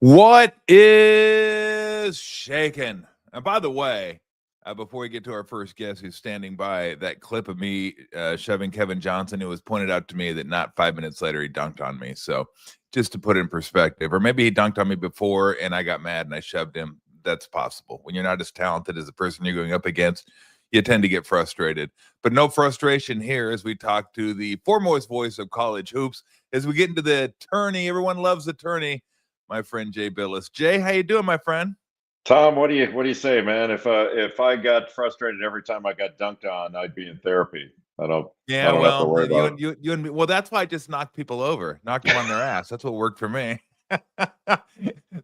What is shaking? And by the way, before we get to our first guest who's standing by, that clip of me shoving Kevin Johnson, it was pointed out to me that not 5 minutes later he dunked on me. So just to put it in perspective, or maybe he dunked on me before and I got mad and I shoved him. That's possible. When you're not as talented as the person you're going up against, you tend to get frustrated. But no frustration here as we talk to the foremost voice of college hoops. As we get into the tourney, everyone loves the tourney. My friend Jay Bilas. Jay, how you doing, my friend? Tom, what do you say, man? If I got frustrated every time I got dunked on, I'd be in therapy. I don't I Yeah, don't have to well, worry you about and you and me. Well, that's why I just knocked people over, knocked them on their ass. That's what worked for me. That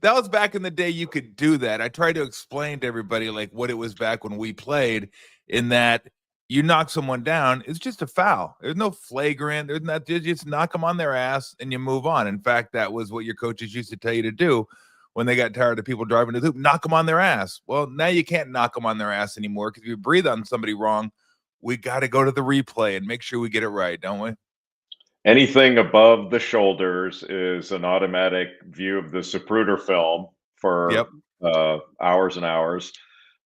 was back in the day you could do that. I tried to explain to everybody like what it was back when we played, in that you knock someone down, it's just a foul. There's no flagrant, there's not, you just knock them on their ass and you move on. In fact, that was what your coaches used to tell you to do when they got tired of people driving to the hoop, knock them on their ass. Well, now you can't knock them on their ass anymore because if you breathe on somebody wrong, we got to go to the replay and make sure we get it right, don't we? anything above the shoulders is an automatic view of the Zapruder film for Yep. hours and hours.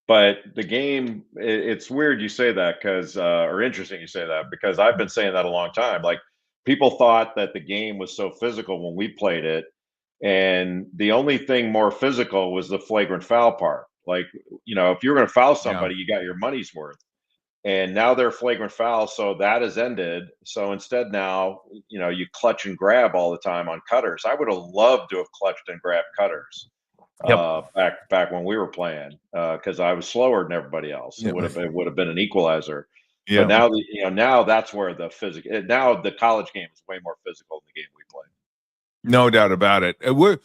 But the game, it's weird you say that because, or interesting you say that because I've been saying that a long time. Like people thought that the game was so physical when we played it, and the only thing more physical was the flagrant foul part. Like, if you're going to foul Yeah. somebody, you got your money's worth. And now they're flagrant foul, so that has ended. So instead, now you clutch and grab all the time on cutters. I would have loved to have clutched and grabbed cutters Yep. back when we were playing because I was slower than everybody else. Yep. It would have been an equalizer. But Yeah. now now that's where the physical. Now the college game is way more physical than the game we play. No doubt about it. We're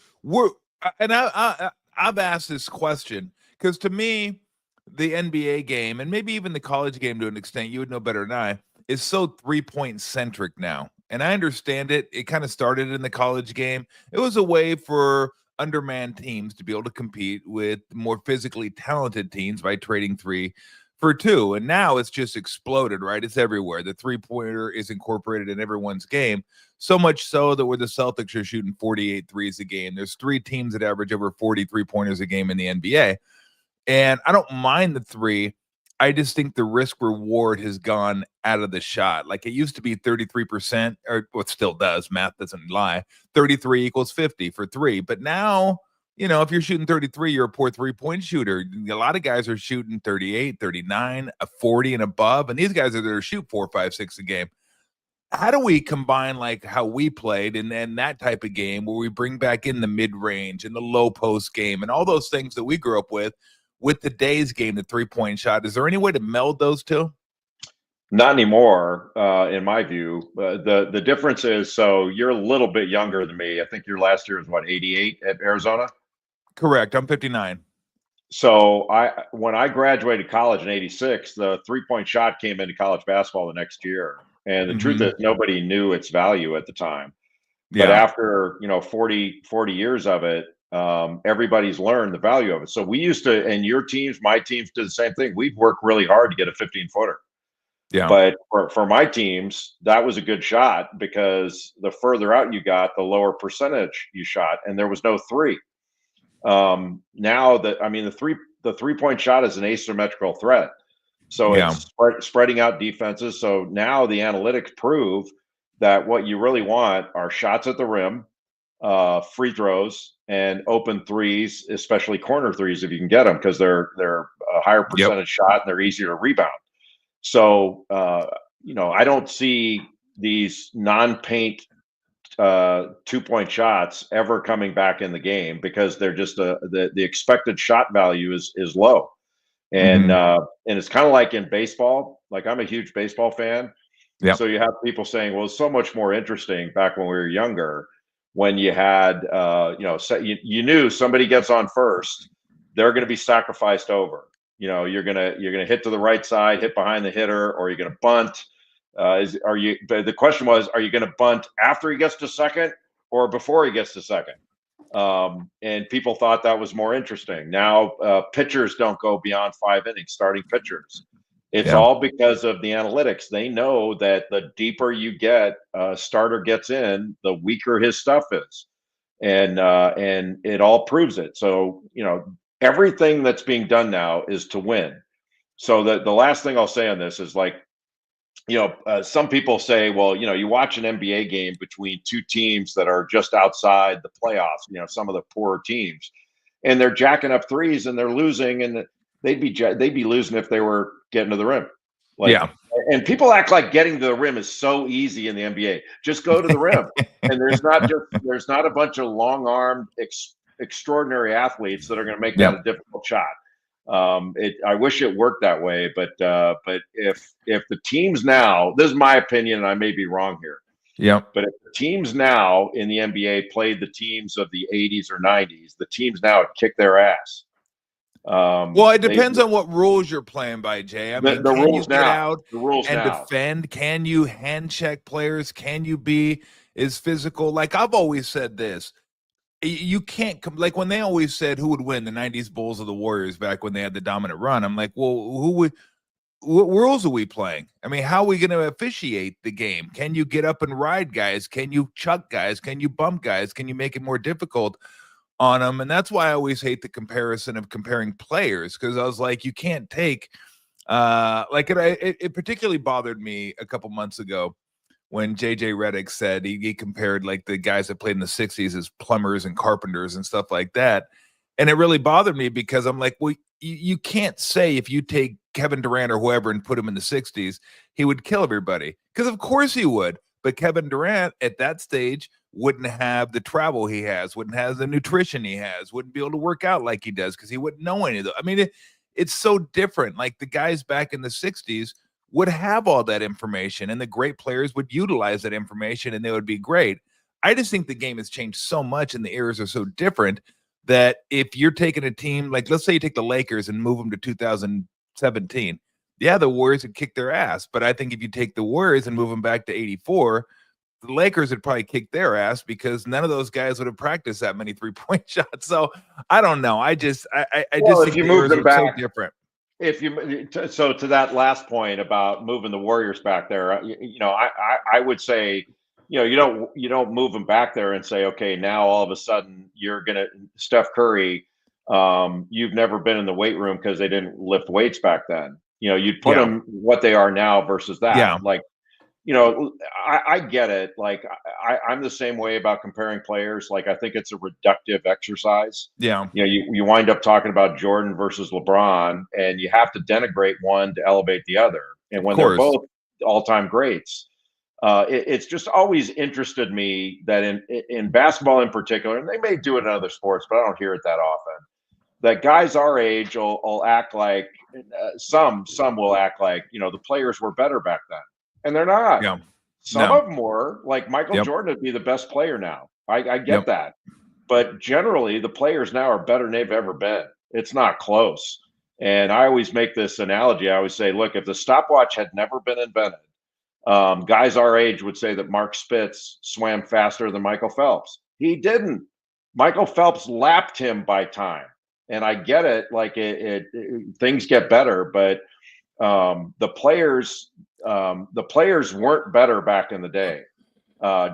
and I've asked this question because to me, the NBA game and maybe even the college game to an extent, you would know better than I, is so 3 point centric now. And I understand it. It kind of started in the college game. It was a way for undermanned teams to be able to compete with more physically talented teams by trading three for two. And now it's just exploded, right? It's everywhere. The 3 pointer is incorporated in everyone's game. So much so that where the Celtics are shooting 48 threes a game, there's three teams that average over 43 pointers a game in the NBA. And I don't mind the three. I just think the risk reward has gone out of the shot. Like it used to be 33%, or what still does, math doesn't lie. 33 equals 50 for three. But now, if you're shooting 33, you're a poor 3 point shooter. A lot of guys are shooting 38, 39, a 40 and above. And these guys are there to shoot 4, 5, 6 a game. How do we combine like how we played and then that type of game where we bring back in the mid range and the low post game and all those things that we grew up with today's game, the 3 point shot? Is there any way to meld those two? Not anymore, in my view. The difference is, so you're a little bit younger than me. I think your last year was what, 88 at Arizona? Correct. I'm 59. So when I graduated college in '86, the 3 point shot came into college basketball the next year. And the truth is nobody knew its value at the time. But Yeah. after 40 years of it, everybody's learned the value of it. So we used to, and your teams, my teams did the same thing. We'd work really hard to get a 15-footer. Yeah. But for my teams, that was a good shot because the further out you got, the lower percentage you shot, and there was no three. Now that the 3 point shot is an asymmetrical threat, so Yeah. it's spreading out defenses. So now the analytics prove that what you really want are shots at the rim, free throws, and open threes, especially corner threes if you can get them because they're a higher Yep. percentage shot and they're easier to rebound. So, I don't see these non-paint 2 point shots ever coming back in the game because they're just the expected shot value is low, and it's kind of like in baseball. Like I'm a huge baseball fan, Yep. so you have people saying, "Well, it's so much more interesting back when we were younger, when you had you knew somebody gets on first, they're going to be sacrificed over. You're gonna hit to the right side, hit behind the hitter, or you're going to bunt. The question was, are you going to bunt after he gets to second or before he gets to second? And people thought that was more interesting. Now pitchers don't go beyond 5 innings, starting pitchers. It's Yeah. all because of the analytics. They know that the deeper you get, starter gets in, the weaker his stuff is. and it all proves it. So, everything that's being done now is to win. So the last thing I'll say on this is, like, some people say, well, you watch an NBA game between two teams that are just outside the playoffs, some of the poorer teams, and they're jacking up threes and they're losing, and they'd be losing if they were getting to the rim. Like, Yeah. and people act like getting to the rim is so easy in the NBA. Just go to the rim. And there's not a bunch of long-armed, extraordinary athletes that are going to make that a difficult shot. I wish it worked that way, but if the teams now, this is my opinion, and I may be wrong here. Yeah. But if the teams now in the NBA played the teams of the 80s or 90s, the teams now would kick their ass. Well, it depends on what rules you're playing by, Jay. I mean, the can rules you get now, out the rules and now. defend? Can you hand check players? Can you be as physical? Like I've always said this. You can't like when they always said who would win the 90s Bulls or the Warriors back when they had the dominant run. I'm like, well, what rules are we playing? I mean, how are we going to officiate the game? Can you get up and ride guys? Can you chuck guys? Can you bump guys? Can you make it more difficult on them? And that's why I always hate the comparison of comparing players, because I was like, you can't take like it particularly bothered me a couple months ago when JJ Redick said he compared like the guys that played in the 60s as plumbers and carpenters and stuff like that. And it really bothered me because I'm like, well, you can't say if you take Kevin Durant or whoever and put him in the 60s, he would kill everybody. Because of course he would. But Kevin Durant at that stage wouldn't have the travel he has, wouldn't have the nutrition he has, wouldn't be able to work out like he does because he wouldn't know any of that. I mean, it's so different. Like the guys back in the 60s would have all that information, and the great players would utilize that information, and they would be great. I just think the game has changed so much, and the eras are so different that if you're taking a team, like let's say you take the Lakers and move them to 2017, yeah, the Warriors would kick their ass. But I think if you take the Warriors and move them back to 84, the Lakers would probably kick their ass because none of those guys would have practiced that many three-point shots. So I don't know. I just think you the move eras them are back, so different. So to that last point about moving the Warriors back there, I would say, you don't move them back there and say, okay, now all of a sudden you're gonna Steph Curry. You've never been in the weight room because they didn't lift weights back then. You'd put them what they are now versus that. Yeah. Like, I get it. Like I'm the same way about comparing players. Like I think it's a reductive exercise. Yeah. You wind up talking about Jordan versus LeBron, and you have to denigrate one to elevate the other. And when they're both all-time greats, it's just always interested me that in basketball in particular, and they may do it in other sports, but I don't hear it that often, that guys our age will act like some will act like the players were better back then. And they're not. Yeah. Some of them were. Like Michael Jordan would be the best player now. I get that. But generally, the players now are better than they've ever been. It's not close. And I always make this analogy. I always say, look, if the stopwatch had never been invented, guys our age would say that Mark Spitz swam faster than Michael Phelps. He didn't. Michael Phelps lapped him by time. And I get it. Like things get better, but the players weren't better back in the day.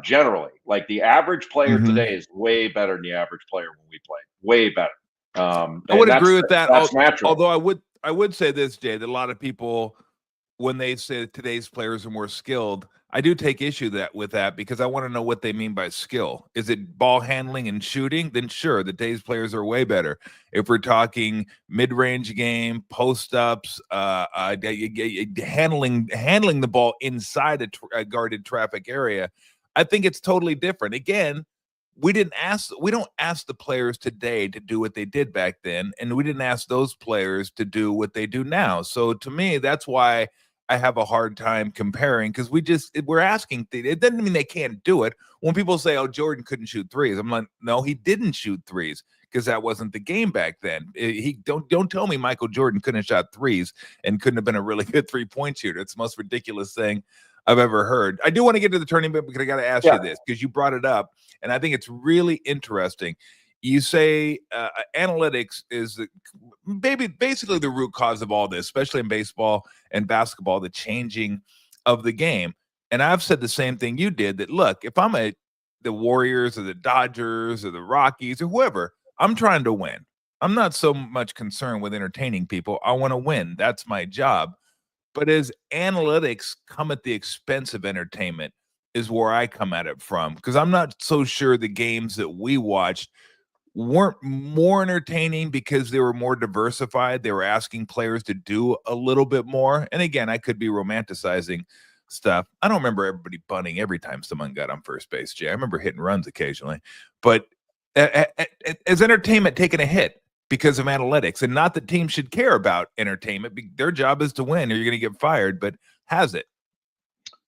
Generally, like the average player today is way better than the average player when we played. Way better. I would agree with that. That's natural. Although I would say this, Jay, that a lot of people, when they say today's players are more skilled, I do take issue with that because I want to know what they mean by skill. Is it ball handling and shooting? Then sure, the today's players are way better. If we're talking mid-range game, post-ups, handling the ball inside a guarded traffic area, I think it's totally different. Again, we don't ask the players today to do what they did back then, and we didn't ask those players to do what they do now. So to me, that's why I have a hard time comparing, because we're asking. It doesn't mean they can't do it. When people say, "Oh, Jordan couldn't shoot threes," I'm like, no, he didn't shoot threes because that wasn't the game back then. Don't tell me Michael Jordan couldn't have shot threes and couldn't have been a really good 3-point shooter. It's the most ridiculous thing I've ever heard. I do want to get to the tournament because I got to ask you this because you brought it up, and I think it's really interesting. You say analytics is basically the root cause of all this, especially in baseball and basketball, the changing of the game. And I've said the same thing you did, that look, if I'm the Warriors or the Dodgers or the Rockies or whoever. I'm trying to win. I'm not so much concerned with entertaining people. I want to win. That's my job. But as analytics come at the expense of entertainment is where I come at it from, because I'm not so sure the games that we watched weren't more entertaining because they were more diversified. They were asking players to do a little bit more. And again, I could be romanticizing stuff. I don't remember everybody bunting every time someone got on first base, Jay. I remember hitting runs occasionally, but as entertainment taking a hit because of analytics, and not that teams should care about entertainment. Their job is to win or you're going to get fired, but has it?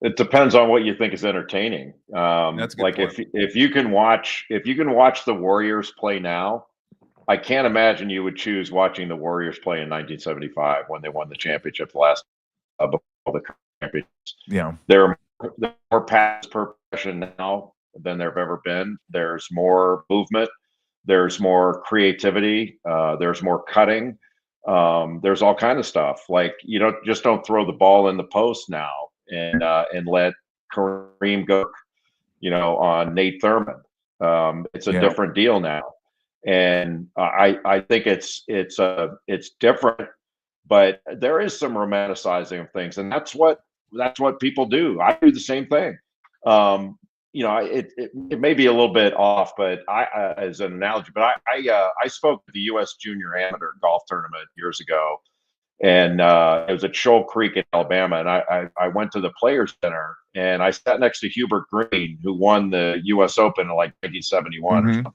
It depends on what you think is entertaining. That's a good like point. if you can watch the Warriors play now, I can't imagine you would choose watching the Warriors play in 1975 when they won the championship last before the championships. Yeah, There are more passes per possession now than there have ever been. There's more movement. There's more creativity. There's more cutting. There's all kind of stuff. Like you don't throw the ball in the post now and let Kareem go, on Nate Thurmond. It's a different deal now, and I think it's different, but there is some romanticizing of things, and that's what people do. I do the same thing. It may be a little bit off, but I as an analogy, but I spoke at the U.S. Junior Amateur Golf Tournament years ago, and it was at Shoal Creek in Alabama, and I went to the Players Center, and I sat next to Hubert Green, who won the U.S. Open in like 1971 or something.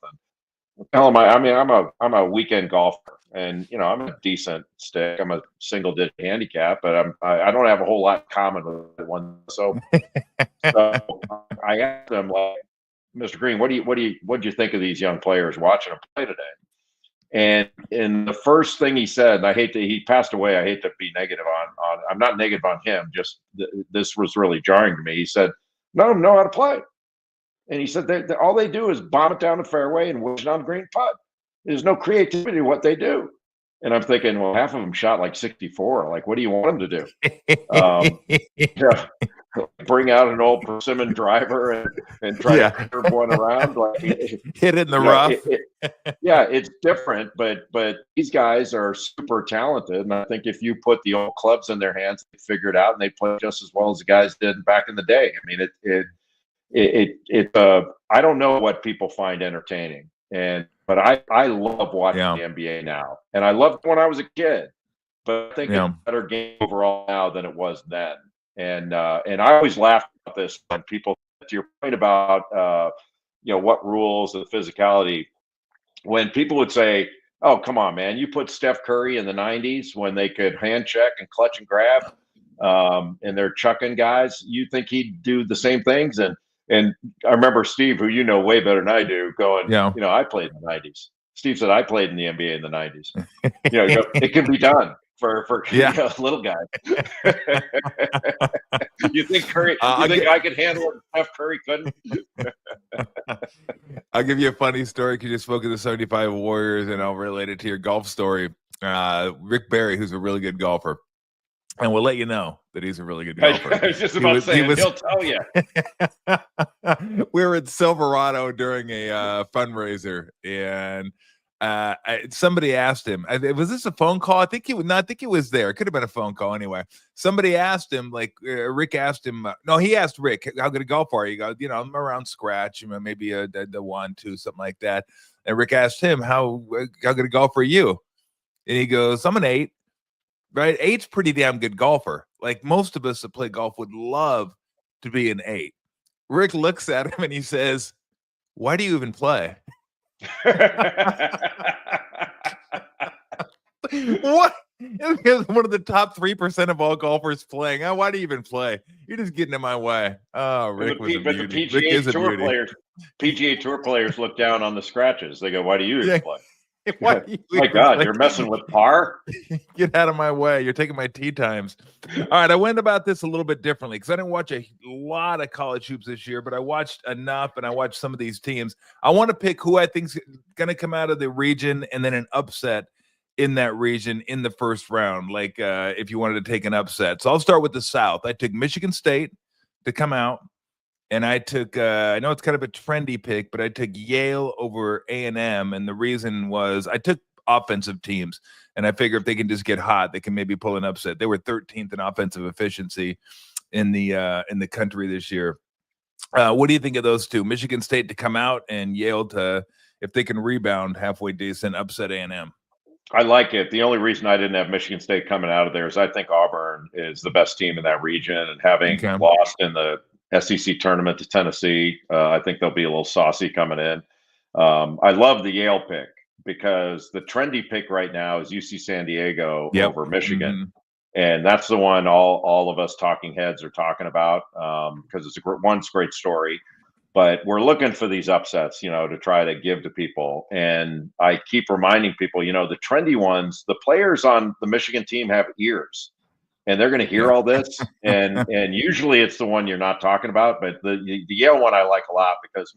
Tell him, I'm a weekend golfer, and I'm a decent stick. I'm a single-digit handicap, but I don't have a whole lot in common with one. So I asked him, like, Mr. Green, what do you think of these young players watching them play today? And the first thing he said, and he passed away. I hate to be negative on. I'm not negative on him. Just this was really jarring to me. He said, none of them know how to play. And he said all they do is bomb it down the fairway and wish it on the green putt. There's no creativity in what they do. And I'm thinking, well, half of them shot like 64. Like, what do you want them to do? Bring out an old persimmon driver and try to curve one around, like hit it in the rough. It's different, but these guys are super talented, and I think if you put the old clubs in their hands, they figure it out, and they play just as well as the guys did back in the day. I mean, I don't know what people find entertaining, but I love watching the NBA now, and I loved when I was a kid, but I think it's a better game overall now than it was then. And I always laugh about this when people, to your point about what rules and physicality, when people would say, "Oh, come on, man, you put Steph Curry in the '90s when they could hand check and clutch and grab, and they're chucking guys, you think he'd do the same things?" And I remember Steve, who you know way better than I do, going, I played in the '90s. Steve said, I played in the NBA in the '90s. It can be done for little guys. You think Curry? I could handle it? Steph Curry couldn't. I'll give you a funny story because you spoke of the '75 Warriors, and I'll relate it to your golf story. Rick Barry, who's a really good golfer, and we'll let you know that he's a really good golfer. I was just about to say, he'll tell you. We were at Silverado during a fundraiser, and somebody asked him, was this a phone call? I think he was there. It could have been a phone call anyway. Somebody asked him, like Rick asked him, no, he asked Rick, how good a golfer are you? He goes, I'm around scratch, maybe the 1, 2, something like that. And Rick asked him, how good a golfer are you? And he goes, I'm an 8. Right? 8's pretty damn good golfer. Like most of us that play golf would love to be an 8. Rick looks at him and he says, why do you even play? What? He's one of the top 3% of all golfers playing. Why do you even play? You're just getting in my way. Oh, Rick was a beauty. The PGA Tour players look down on the scratches. They go, why do you even play? My God, you're messing with par? Get out of my way. You're taking my tee times. All right, I went about this a little bit differently because I didn't watch a lot of college hoops this year, but I watched enough, and I watched some of these teams. I want to pick who I think's going to come out of the region and then an upset in that region in the first round, like if you wanted to take an upset. So I'll start with the South. I took Michigan State to come out and I took I know it's kind of a trendy pick, but I took Yale over A&M, and the reason was I took offensive teams, and I figure if they can just get hot, they can maybe pull an upset. They were 13th in offensive efficiency in the country this year. What do you think of those two? Michigan State to come out and Yale to, if they can rebound halfway decent, upset A&M. I like it. The only reason I didn't have Michigan State coming out of there is I think Auburn is the best team in that region, and having Okay. lost in the SEC tournament to Tennessee, I think they'll be a little saucy coming in. I love the Yale pick because the trendy pick right now is UC San Diego Yep. over Michigan. Mm-hmm. And that's the one all of us talking heads are talking about because it's one's great story. But we're looking for these upsets, to try to give to people. And I keep reminding people, the trendy ones, the players on the Michigan team have ears, and they're going to hear all this. And usually it's the one you're not talking about. But the Yale one I like a lot because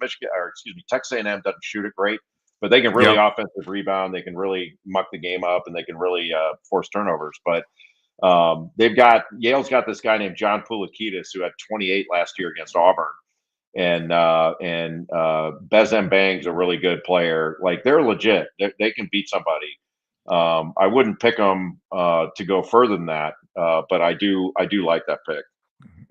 Texas A&M doesn't shoot it great, but they can really offensive rebound. They can really muck the game up, and they can really force turnovers. But Yale's got this guy named John Poulikitis who had 28 last year against Auburn, and Bezem Bang's a really good player. Like, they're legit. They can beat somebody. I wouldn't pick them to go further than that, but I do like that pick.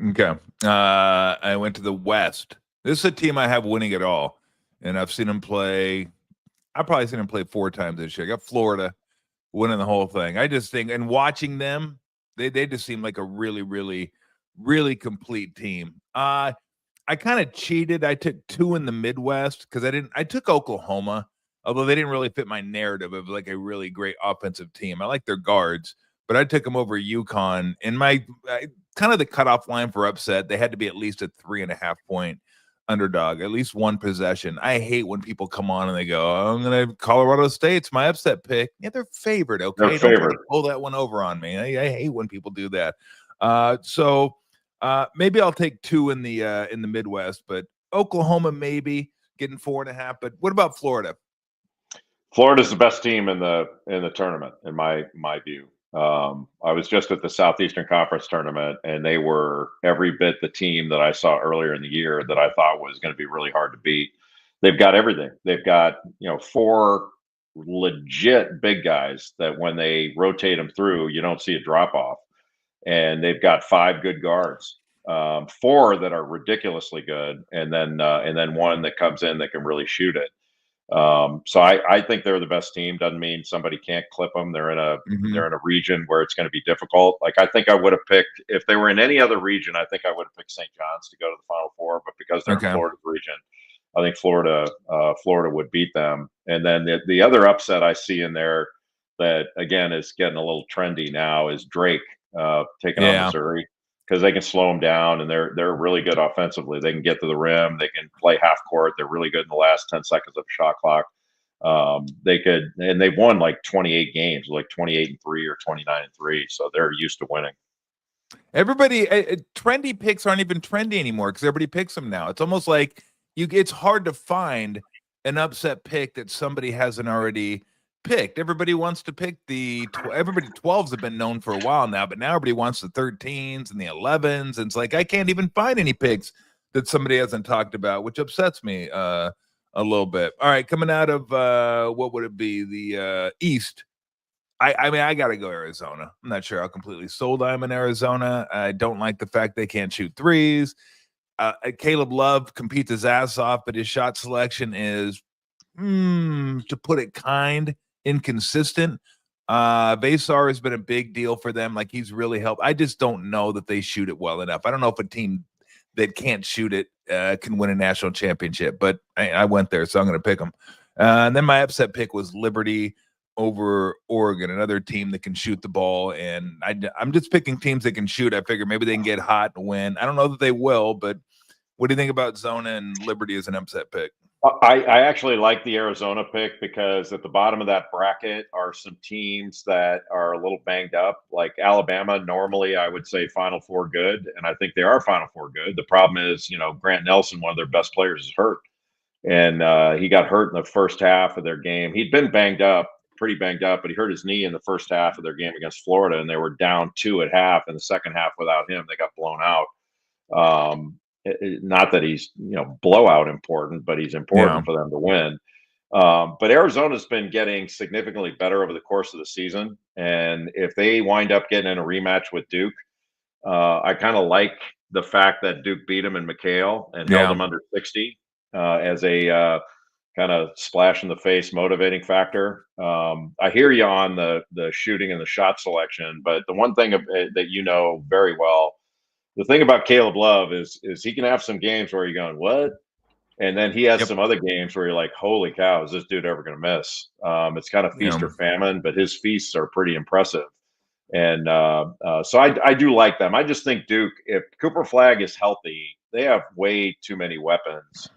Okay. I went to the West. This is a team I have winning it all, and I've seen them play. I've probably seen them play 4 times this year. I got Florida winning the whole thing. I just think, and watching them, they just seem like a really, really, really complete team. I kind of cheated. I took 2 in the Midwest because I took Oklahoma, although they didn't really fit my narrative of like a really great offensive team. I like their guards, but I took them over UConn. In my kind of the cutoff line for upset, they had to be at least a 3.5 point underdog, at least one possession. I hate when people come on and they go, "Oh, I'm going to Colorado State's my upset pick." Yeah, they're favored. Okay. They're Don't try favored. to pull that one over on me. I hate when people do that. So maybe I'll take 2 in the Midwest, but Oklahoma maybe getting 4.5. But what about Florida? Florida's the best team in the tournament, in my view. I was just at the Southeastern Conference tournament, and they were every bit the team that I saw earlier in the year that I thought was going to be really hard to beat. They've got everything. They've got 4 legit big guys that when they rotate them through, you don't see a drop off, and they've got 5 good guards, 4 that are ridiculously good, and then one that comes in that can really shoot it. So I think they're the best team. Doesn't mean somebody can't clip them. They're in a region where it's going to be difficult. Like, I think I would have picked, if they were in any other region, I think I would have picked St. John's to go to the Final Four. But because they're in Florida's region, I think Florida would beat them. And then the other upset I see in there that again is getting a little trendy now is Drake taking on Missouri, because they can slow them down, and they're really good offensively. They can get to the rim. They can play half court. They're really good in the last 10 seconds of shot clock. They've won like 28 games, like 28-3 or 29-3. So they're used to winning. Everybody, trendy picks aren't even trendy anymore because everybody picks them now. It's almost like it's hard to find an upset pick that somebody hasn't already picked. Everybody wants to pick everybody 12s have been known for a while now, but now everybody wants the 13s and the 11s. And it's like, I can't even find any picks that somebody hasn't talked about, which upsets me a little bit. All right. Coming out of what would it be? The East. I mean, I got to go Arizona. I'm not sure how completely sold I am in Arizona. I don't like the fact they can't shoot threes. Caleb Love competes his ass off, but his shot selection is, to put it kind, inconsistent. Vasar has been a big deal for them. Like, he's really helped. I just don't know that they shoot it well enough. I don't know if a team that can't shoot it can win a national championship, but I went there, so I'm going to pick them. And then my upset pick was Liberty over Oregon, another team that can shoot the ball. And I'm just picking teams that can shoot. I figure maybe they can get hot and win. I don't know that they will, but what do you think about Zona and Liberty as an upset pick? I actually like the Arizona pick because at the bottom of that bracket are some teams that are a little banged up. Like Alabama, normally I would say Final Four good, and I think they are Final Four good. The problem is, Grant Nelson, one of their best players, is hurt. And he got hurt in the first half of their game. He'd been pretty banged up, but he hurt his knee in the first half of their game against Florida, and they were down 2 at half. In the second half without him, they got blown out. not that he's blowout important, but he's important for them to win. But Arizona's been getting significantly better over the course of the season, and if they wind up getting in a rematch with Duke, I kind of like the fact that Duke beat him in McHale and held him under 60 as a kind of splash in the face motivating factor. I hear you on the shooting and the shot selection, but the one thing that you know very well, the thing about Caleb Love is he can have some games where you're going, what? And then he has some other games where you're like, holy cow, is this dude ever going to miss? It's kind of feast or famine, but his feasts are pretty impressive. And so I do like them. I just think Duke, if Cooper Flagg is healthy, they have way too many weapons.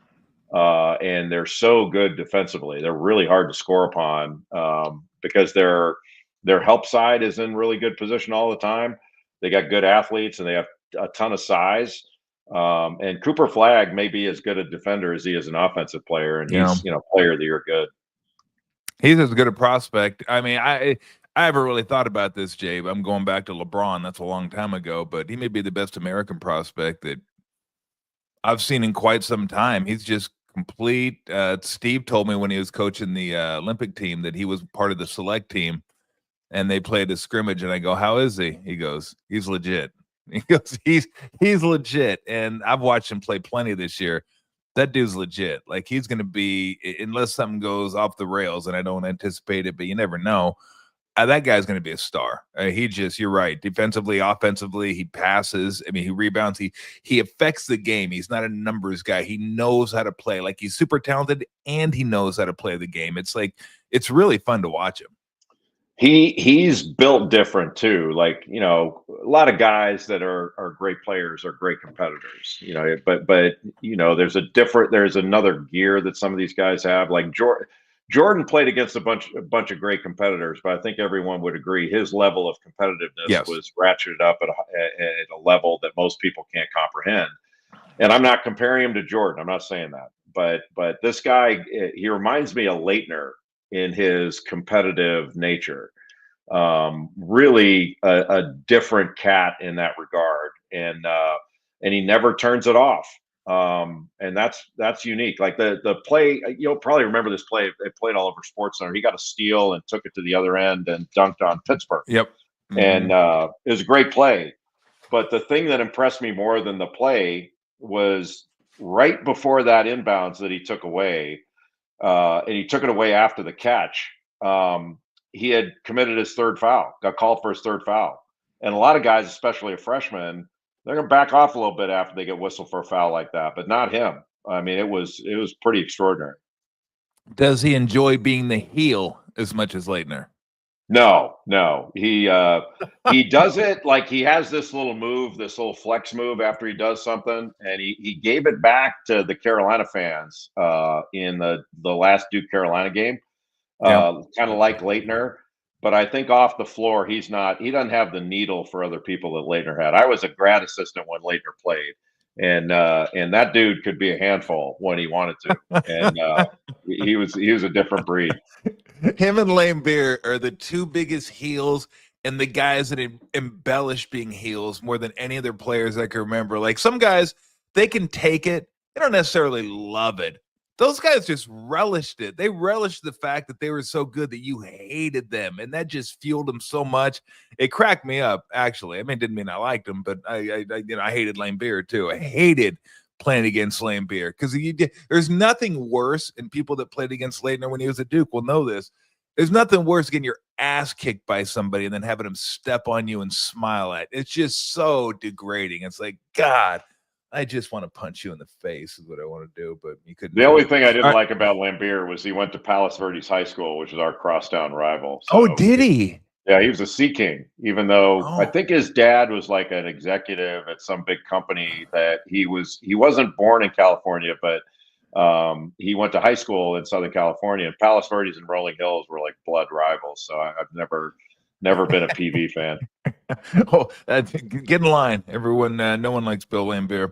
And they're so good defensively. They're really hard to score upon because their help side is in really good position all the time. They got good athletes and they have a ton of size. And Cooper Flagg may be as good a defender as he is an offensive player, and he's player of the year good. He's as good a prospect. I mean, I haven't really thought about this, Jay. I'm going back to LeBron. That's a long time ago, but he may be the best American prospect that I've seen in quite some time. He's just complete. Steve told me when he was coaching the Olympic team that he was part of the select team, and they played a scrimmage. And I go, "How is he?" He goes, "He's legit." He goes, "He's legit." And I've watched him play plenty this year. That dude's legit. Like, he's going to be, unless something goes off the rails, and I don't anticipate it, but you never know. That guy's going to be a star. You're right. Defensively, offensively, he passes. I mean, he rebounds. He affects the game. He's not a numbers guy. He knows how to play. Like, he's super talented, and he knows how to play the game. It's really fun to watch him. He's built different too. Like, a lot of guys that are great players are great competitors, but there's another gear that some of these guys have. Like Jordan played against a bunch of great competitors, but I think everyone would agree his level of competitiveness was ratcheted up at a level that most people can't comprehend. And I'm not comparing him to Jordan. I'm not saying that, but this guy, he reminds me of Leitner in his competitive nature. Really a different cat in that regard, and he never turns it off. And that's unique. Like the play, you'll probably remember this play. It played all over SportsCenter. He got a steal and took it to the other end and dunked on Pittsburgh. Yep. Mm-hmm. And it was a great play. But the thing that impressed me more than the play was right before that inbounds that he took away. And he took it away after the catch. He had committed his third foul, got called for his third foul. And a lot of guys, especially a freshman, they're going to back off a little bit after they get whistled for a foul like that, but not him. I mean, it was pretty extraordinary. Does he enjoy being the heel as much as Leitner? No. He does it like he has this little move, this little flex move after he does something, and he gave it back to the Carolina fans in the last Duke Carolina game, kind of like Leitner. But I think off the floor, he doesn't have the needle for other people that Leitner had. I was a grad assistant when Leitner played, and that dude could be a handful when he wanted to, and he was a different breed. Him and Lane Beer are the two biggest heels and the guys that embellish being heels more than any other players I can remember. Like, some guys, they can take it. They don't necessarily love it. Those guys just relished it. They relished the fact that they were so good that you hated them, and that just fueled them so much. It cracked me up, actually. I mean, it didn't mean I liked them, but I hated Lane Beer too. I hated playing against Lane Beer because there's nothing worse, and people that played against Leitner when he was at Duke will know this. There's nothing worse getting your ass kicked by somebody and then having them step on you and smile at. It's just so degrading. It's like, God, I just want to punch you in the face is what I want to do, but you couldn't. The only thing I didn't like about Lambeer was he went to Palos Verdes High School, which is our crosstown rival. So, did he? Yeah, he was a Sea King, even though I think his dad was like an executive at some big company that he wasn't born in California, but he went to high school in Southern California, and Palos Verdes and Rolling Hills were like blood rivals. So I've never been a PV fan. Get in line, everyone. No one likes Bill Lambeer.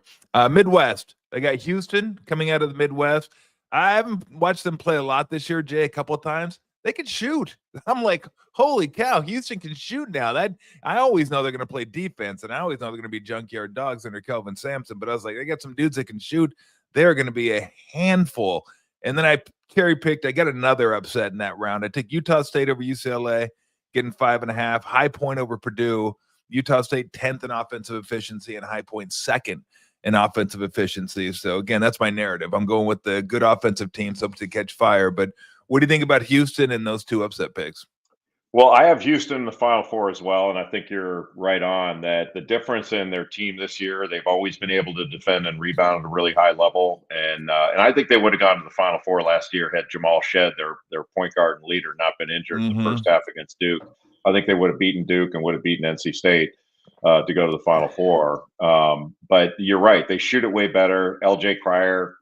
Midwest. They got Houston coming out of the Midwest. I haven't watched them play a lot this year, Jay, a couple of times. they can shoot. I'm like, holy cow, Houston can shoot now. That I always know they're going to play defense, and I always know they're going to be junkyard dogs under Kelvin Sampson. But I was like, they got some dudes that can shoot. They're going to be a handful. And then I cherry picked. I got another upset in that round. I took Utah State over UCLA, getting 5.5. High Point over Purdue. Utah State 10th in offensive efficiency, and High Point 2nd in offensive efficiency. So again, that's my narrative. I'm going with the good offensive teams up to catch fire. But what do you think about Houston and those two upset picks? Well, I have Houston in the Final Four as well, and I think you're right on that. The difference in their team this year, they've always been able to defend and rebound at a really high level, and I think they would have gone to the Final Four last year had Jamal Shed, their point guard and leader, not been injured in the first half against Duke. I think they would have beaten Duke and would have beaten NC State to go to the Final Four. But you're right; they shoot it way better. L.J. Cryer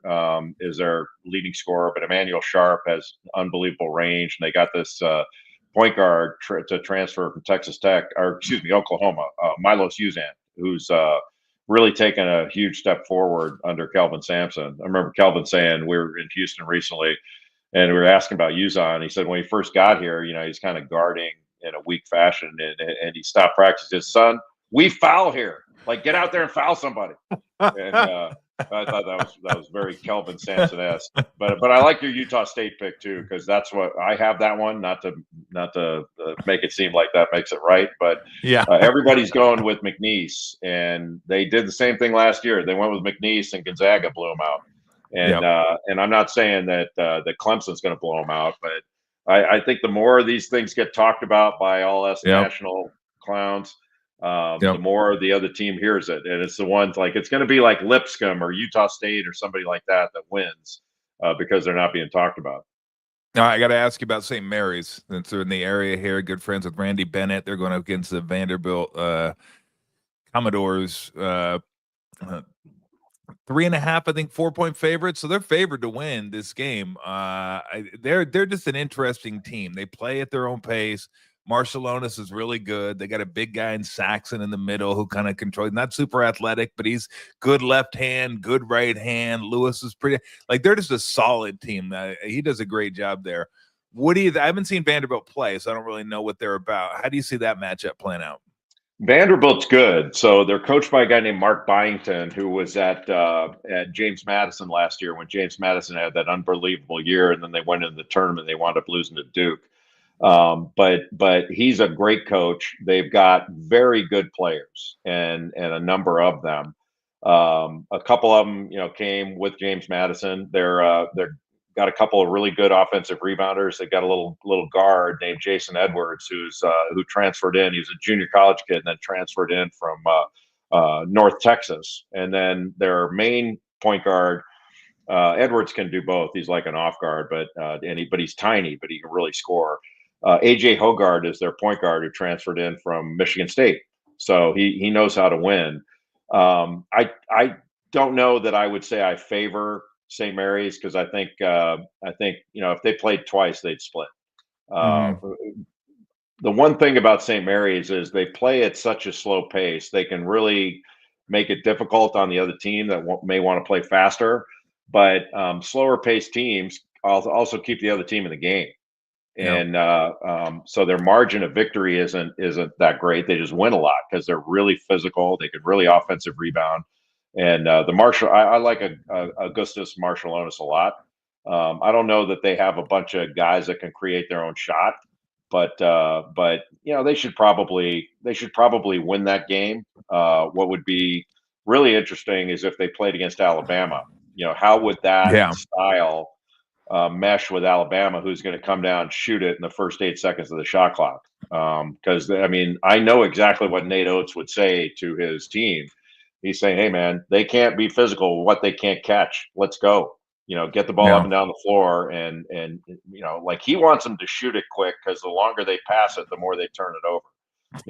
is their leading scorer, but Emmanuel Sharp has unbelievable range, and they got this. Point guard to transfer from Texas Tech, or excuse me, Oklahoma, Milos Uzan, who's really taken a huge step forward under Kelvin Sampson. I remember Kelvin saying we were in Houston recently, and we were asking about Uzan. He said when he first got here, he's kind of guarding in a weak fashion, and he stopped practice. His son, we foul here, like get out there and foul somebody. And I thought that was very Kelvin Sampson-esque. But I like your Utah State pick too, because that's what I have that one. Not to make it seem like that makes it right, but yeah, everybody's going with McNeese, and they did the same thing last year. They went with McNeese, and Gonzaga blew them out. And I'm not saying that Clemson's going to blow them out, but I think the more these things get talked about by all us national clowns. The more the other team hears it, and it's the ones like it's going to be like Lipscomb or Utah State or somebody like that wins because they're not being talked about. Now I got to ask you about St. Mary's. Since they're in the area here, good friends with Randy Bennett. They're going up against the Vanderbilt Commodores. 3.5, I think 4-point favorites. So they're favored to win this game. They're just an interesting team. They play at their own pace. Marciulionis is really good. They got a big guy in Saxon in the middle who kind of controls, not super athletic, but he's good left hand, good right hand. Lewis is pretty, like they're just a solid team. He does a great job there. I haven't seen Vanderbilt play, so I don't really know what they're about. How do you see that matchup playing out? Vanderbilt's good. So they're coached by a guy named Mark Byington, who was at James Madison last year when James Madison had that unbelievable year, and then they went into the tournament. They wound up losing to Duke. But he's a great coach. They've got very good players and a number of them. A couple of them, came with James Madison. They're got a couple of really good offensive rebounders. They got a little guard named Jason Edwards, who transferred in. He was a junior college kid and then transferred in from North Texas. And then their main point guard, Edwards, can do both. He's like an off guard, but he's tiny, but he can really score. AJ Hogard is their point guard who transferred in from Michigan State, so he knows how to win. I don't know that I would say I favor St. Mary's because I think if they played twice they'd split. The one thing about St. Mary's is they play at such a slow pace; they can really make it difficult on the other team that may want to play faster. But slower paced teams also keep the other team in the game. And so their margin of victory isn't that great. They just win a lot because they're really physical. They can really offensive rebound. And I like Augustus Marciulionis a lot. I don't know that they have a bunch of guys that can create their own shot, but they should probably win that game. What would be really interesting is if they played against Alabama. How would that style mesh with Alabama, who's going to come down and shoot it in the first 8 seconds of the shot clock? Because I know exactly what Nate Oates would say to his team. He's saying, "Hey, man, they can't be physical with what they can't catch. Let's go. Get the ball up and down the floor." And like he wants them to shoot it quick because the longer they pass it, the more they turn it over.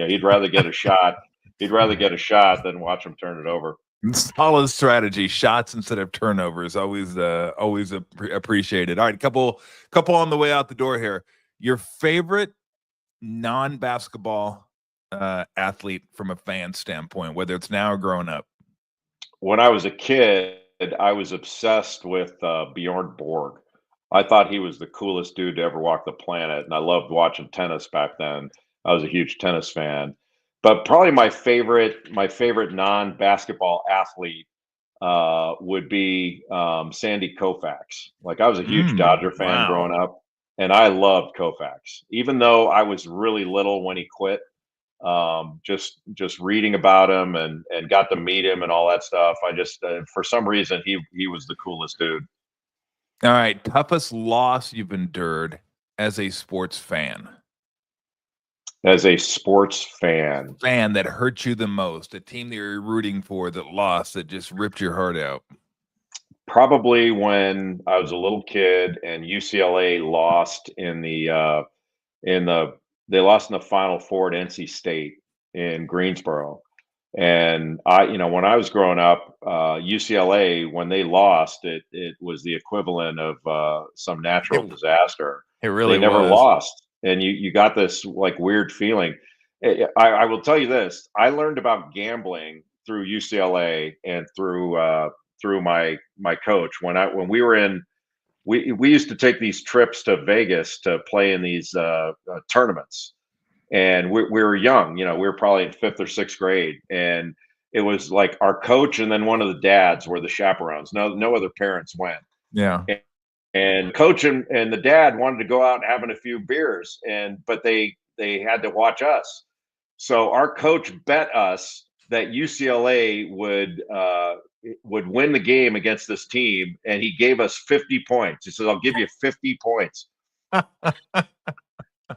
He'd rather get a shot. He'd rather get a shot than watch them turn it over. Solid strategy. Shots instead of turnovers. Always appreciated. All right, couple on the way out the door here. Your favorite non-basketball athlete from a fan standpoint, whether it's now or growing up? When I was a kid, I was obsessed with Bjorn Borg. I thought he was the coolest dude to ever walk the planet, and I loved watching tennis back then. I was a huge tennis fan. But probably my favorite non-basketball athlete would be Sandy Koufax. Like I was a huge Dodger fan growing Wow. up, and I loved Koufax, even though I was really little when he quit. Just reading about him and got to meet him and all that stuff. I just for some reason he was the coolest dude. All right, toughest loss you've endured as a sports fan. As a sports fan, Fan that hurt you the most, a team that you're rooting for that lost, that just ripped your heart out. probably when I was a little kid and UCLA lost in the they lost in the Final Four at NC State in Greensboro. And when I was growing up, UCLA, when they lost, it was the equivalent of some natural It, disaster. it They really never was. lost, and you got this like weird feeling. I will tell you this: I learned about gambling through UCLA and through my coach when we were in. We used to take these trips to Vegas to play in these tournaments, and we were young. We were probably in fifth or sixth grade, and it was like our coach and then one of the dads were the chaperones. No other parents went. Yeah. And coach and the dad wanted to go out having a few beers, but they had to watch us. So our coach bet us that UCLA would win the game against this team, and he gave us 50 points. He said, "I'll give you 50 points."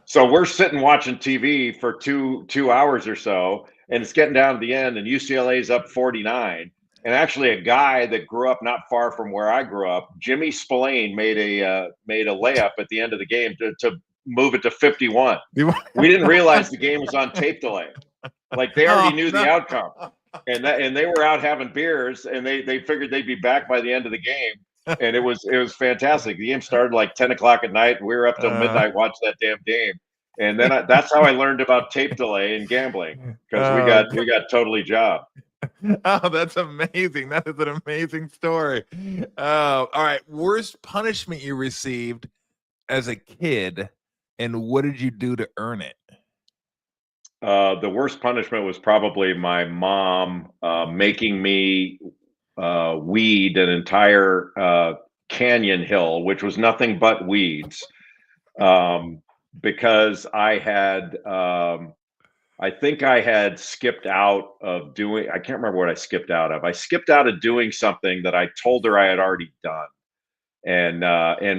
So we're sitting watching TV for two hours or so, and it's getting down to the end, and UCLA's up 49. And actually, a guy that grew up not far from where I grew up, Jimmy Spillane, made a layup at the end of the game to move it to 51. We didn't realize the game was on tape delay. Like they already knew the outcome, and they were out having beers, and they figured they'd be back by the end of the game. And it was fantastic. The game started like 10 o'clock at night. And we were up till midnight watching that damn game. And then that's how I learned about tape delay and gambling, because we got totally jobbed. Oh, that's amazing. That is an amazing story. All right. Worst punishment you received as a kid, and what did you do to earn it? The worst punishment was probably my mom making me weed an entire canyon hill, which was nothing but weeds, because I think I had skipped out of doing. I can't remember what I skipped out of. I skipped out of doing something that I told her I had already done. And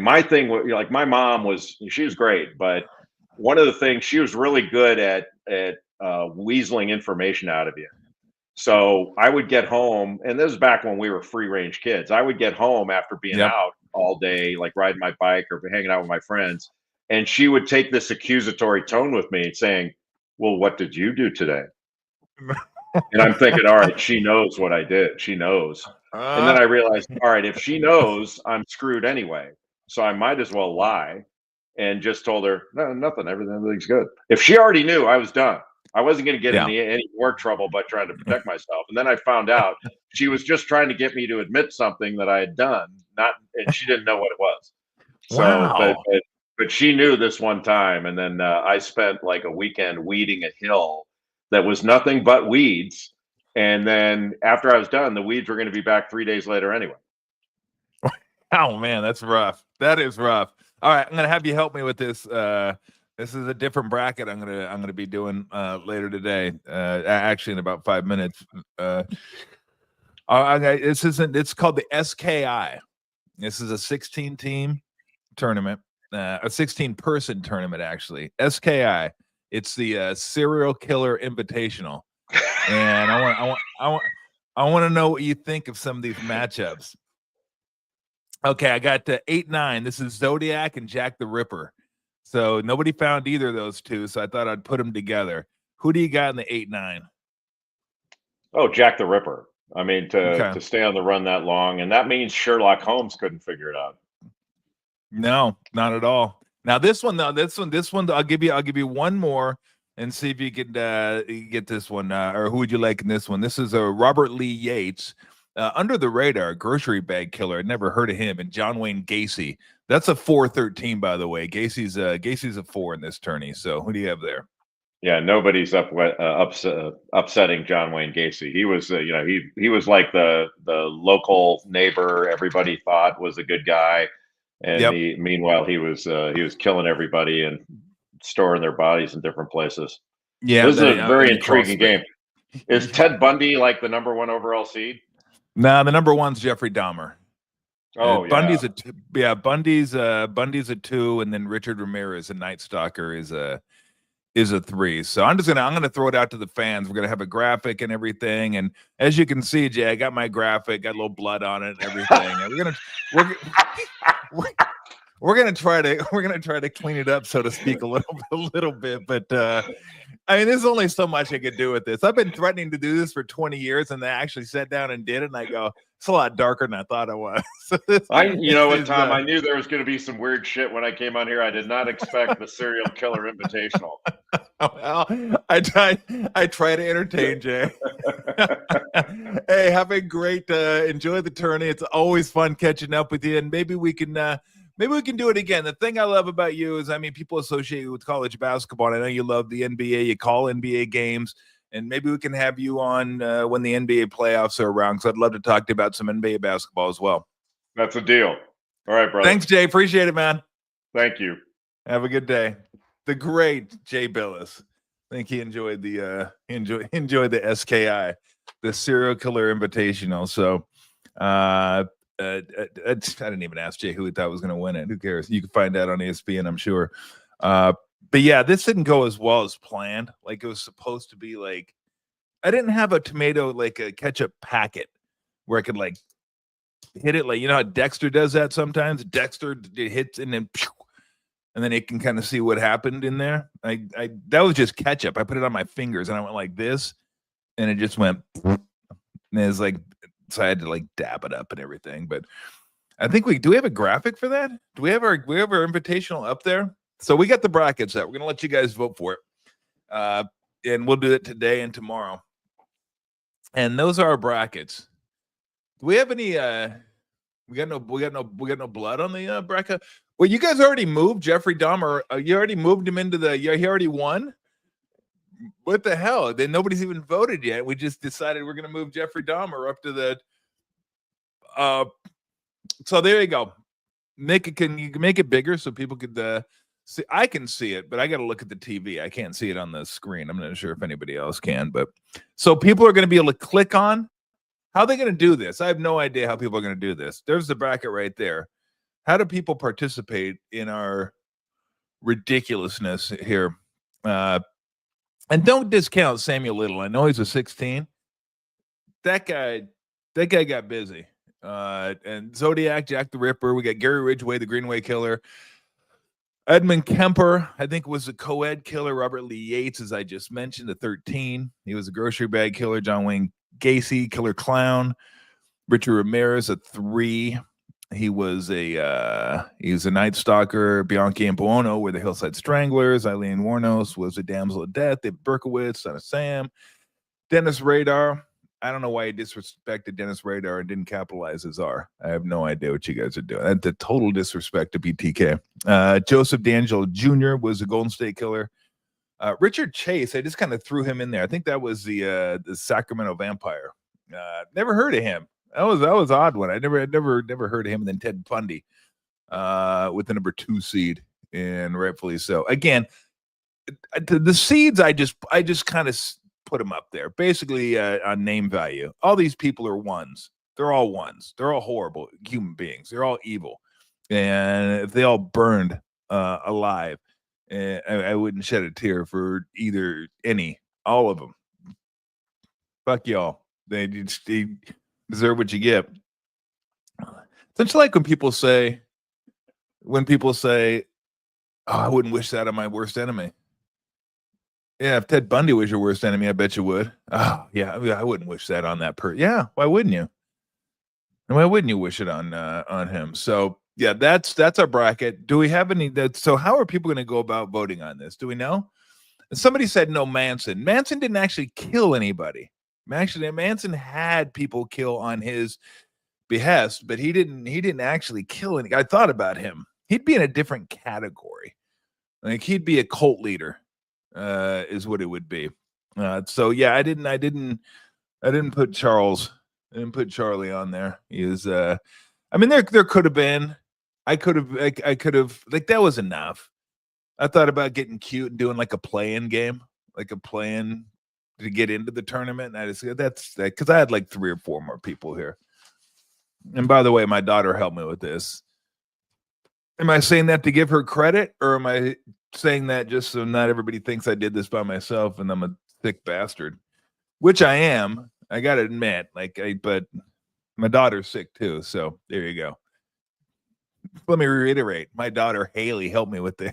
my thing was, like, my mom she was great, but one of the things, she was really good at weaseling information out of you. So I would get home, and this was back when we were free range kids. I would get home after being Yep. out all day, like riding my bike or hanging out with my friends, and she would take this accusatory tone with me, saying, "Well, what did you do today?" And I'm thinking, all right, she knows what I did. She knows. And then I realized, all right, if she knows, I'm screwed anyway. So I might as well lie and just told her, no, nothing. Everything's good. If she already knew, I was done. I wasn't going to get Yeah. any more trouble by trying to protect myself. And then I found out she was just trying to get me to admit something that I had done, and she didn't know what it was. So, Wow. but she knew this one time, and then I spent like a weekend weeding a hill that was nothing but weeds. And then after I was done, the weeds were going to be back 3 days later anyway. Oh man, that's rough. That is rough. All right, I'm gonna have you help me with this. This is a different bracket I'm gonna be doing later today. Actually, in about 5 minutes. It's called the SKI. This is a 16-team tournament, a 16-person tournament actually. SKI. It's the Serial Killer Invitational, and I want to know what you think of some of these matchups. Okay, I got 8-9. This is Zodiac and Jack the Ripper. So nobody found either of those two, so I thought I'd put them together. Who do you got in the 8-9? Oh, Jack the Ripper. I mean, Okay. to stay on the run that long, and that means Sherlock Holmes couldn't figure it out. No, not at all. Now this one, though, this one, I'll give you one more and see if you could get this one. Or who would you like in this one? This is a Robert Lee Yates, under the radar grocery bag killer. I'd never heard of him. And John Wayne Gacy That's a 4-13, by the way. Gacy's a 4 in this tourney. So who do you have there? Yeah, nobody's upsetting John Wayne Gacy. He was, he was like the local neighbor everybody thought was a good guy, and Yep. meanwhile he was killing everybody and storing their bodies in different places. Yeah, This is a very intriguing game. Is Ted Bundy like the #1 overall seed? No, the number 1's Jeffrey Dahmer. Oh, yeah. Bundy's a 2, and then Richard Ramirez, a Night Stalker, is a 3. So I'm gonna throw it out to the fans. We're gonna have a graphic and everything, and as you can see, Jay, I got my graphic, got a little blood on it and everything. And we're gonna try to clean it up, so to speak, a little bit. But I mean, there's only so much I could do with this. I've been threatening to do this for 20 years, and I actually sat down and did it. And I go, it's a lot darker than I thought it was. You know what, Tom? I knew there was going to be some weird shit when I came on here. I did not expect the Serial Killer Invitational. Well, I try to entertain, Jay. Hey, have a great enjoy the tourney. It's always fun catching up with you, and maybe we can do it again. The thing I love about you is, I mean, people associate you with college basketball. And I know you love the NBA. You call NBA games, and maybe we can have you on when the NBA playoffs are around, because I'd love to talk to you about some NBA basketball as well. That's a deal. All right, brother. Thanks, Jay. Appreciate it, man. Thank you. Have a good day. The great Jay Bilas. I think he enjoyed the SKI, the Serial Killer Invitational. So I didn't even ask Jay who he thought was going to win it. Who cares? You can find out on ESPN, I'm sure. But yeah, this didn't go as well as planned. Like, it was supposed to be like, I didn't have a tomato, like a ketchup packet where I could like hit it. Like, you know how Dexter does that sometimes? Dexter hits and then it can kind of see what happened in there. That was just ketchup. I put it on my fingers and I went like this, and it just went, and it's like, so I had to like dab it up and everything. But I think do we have a graphic for that? Do we have our invitational up there? So we got the brackets out. We're gonna let you guys vote for it. And we'll do it today and tomorrow. And those are our brackets. Do we have any we got no blood on the bracket? Well, you guys already moved Jeffrey Dahmer. You already moved him into he already won. What the hell? Then nobody's even voted yet. We just decided we're going to move Jeffrey Dahmer up to the. So there you go. Can you make it bigger so people could see? I can see it, but I got to look at the TV. I can't see it on the screen. I'm not sure if anybody else can, but so people are going to be able to click on. How are they going to do this? I have no idea how people are going to do this. There's the bracket right there. How do people participate in our ridiculousness here? And don't discount Samuel Little. I know he's a 16. That guy got busy. And Zodiac, Jack the Ripper. We got Gary Ridgway, the Greenway Killer. Edmund Kemper, I think, was a co-ed killer. Robert Lee Yates, as I just mentioned, a 13. He was a grocery bag killer. John Wayne Gacy, killer clown. Richard Ramirez, a 3. He was a Night Stalker. Bianchi and Buono were the Hillside Stranglers. Eileen Warnos was a Damsel of Death. David Berkowitz, Son of Sam. Dennis Radar. I don't know why he disrespected Dennis Radar and didn't capitalize his R. I have no idea what you guys are doing. That's a total disrespect to BTK. Joseph D'Angelo Jr. was a Golden State Killer. Richard Chase, I just kind of threw him in there. I think that was the Sacramento Vampire. Never heard of him. That was an odd one. I never heard of him. And then Ted Bundy with the number 2 seed, and rightfully so. Again, the seeds I just kind of put them up there, basically on name value. All these people are ones. They're all ones. They're all horrible human beings. They're all evil, and if they all burned alive, I wouldn't shed a tear for all of them. Fuck y'all. They deserve what you get. It's like when people say, oh, I wouldn't wish that on my worst enemy. Yeah, if Ted Bundy was your worst enemy, I bet you would. Oh, yeah, I wouldn't wish that on that person. Yeah, why wouldn't you? And why wouldn't you wish it on him? So yeah, that's our bracket. Do we have any? So how are people going to go about voting on this? Do we know? Somebody said no. Manson didn't actually kill anybody. Manson had people kill on his behest, but he didn't actually kill any. I thought about him. he'd be in a different category. Like he'd be a cult leader, is what it would be. So yeah, I didn't put Charles. I didn't put Charlie on there. He is. I mean, there could have been. I could have. Like that was enough. I thought about getting cute and doing like a play-in game, like a play-in to get into the tournament. And I just that's that because I had like 3 or 4 more people here. And by the way, my daughter helped me with this. Am I saying that to give her credit, or am I saying that just so not everybody thinks I did this by myself and I'm a sick bastard? Which I am. I gotta admit, but my daughter's sick too. So there you go. Let me reiterate, my daughter Haley helped me with this,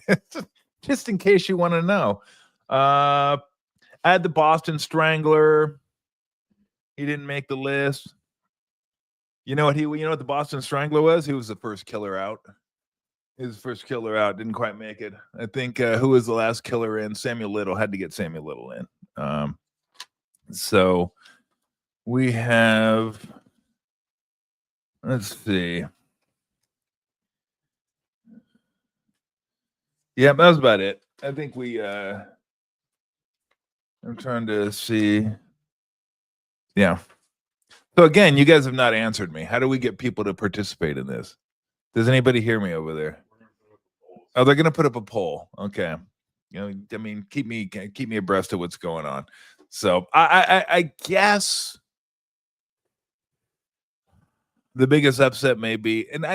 just in case you want to know. I had the Boston Strangler. He didn't make the list. You know what the Boston Strangler was? He was the first killer out. He was the first killer out. Didn't quite make it. I think who was the last killer in? Samuel Little. Had to get Samuel Little in. So we have. Let's see. Yeah, that was about it. I think we I'm trying to see. Yeah. So again, you guys have not answered me. How do we get people to participate in this? Does anybody hear me over there? Oh, they're going to put up a poll. Okay. I mean, keep me abreast of what's going on. So I guess the biggest upset may be, and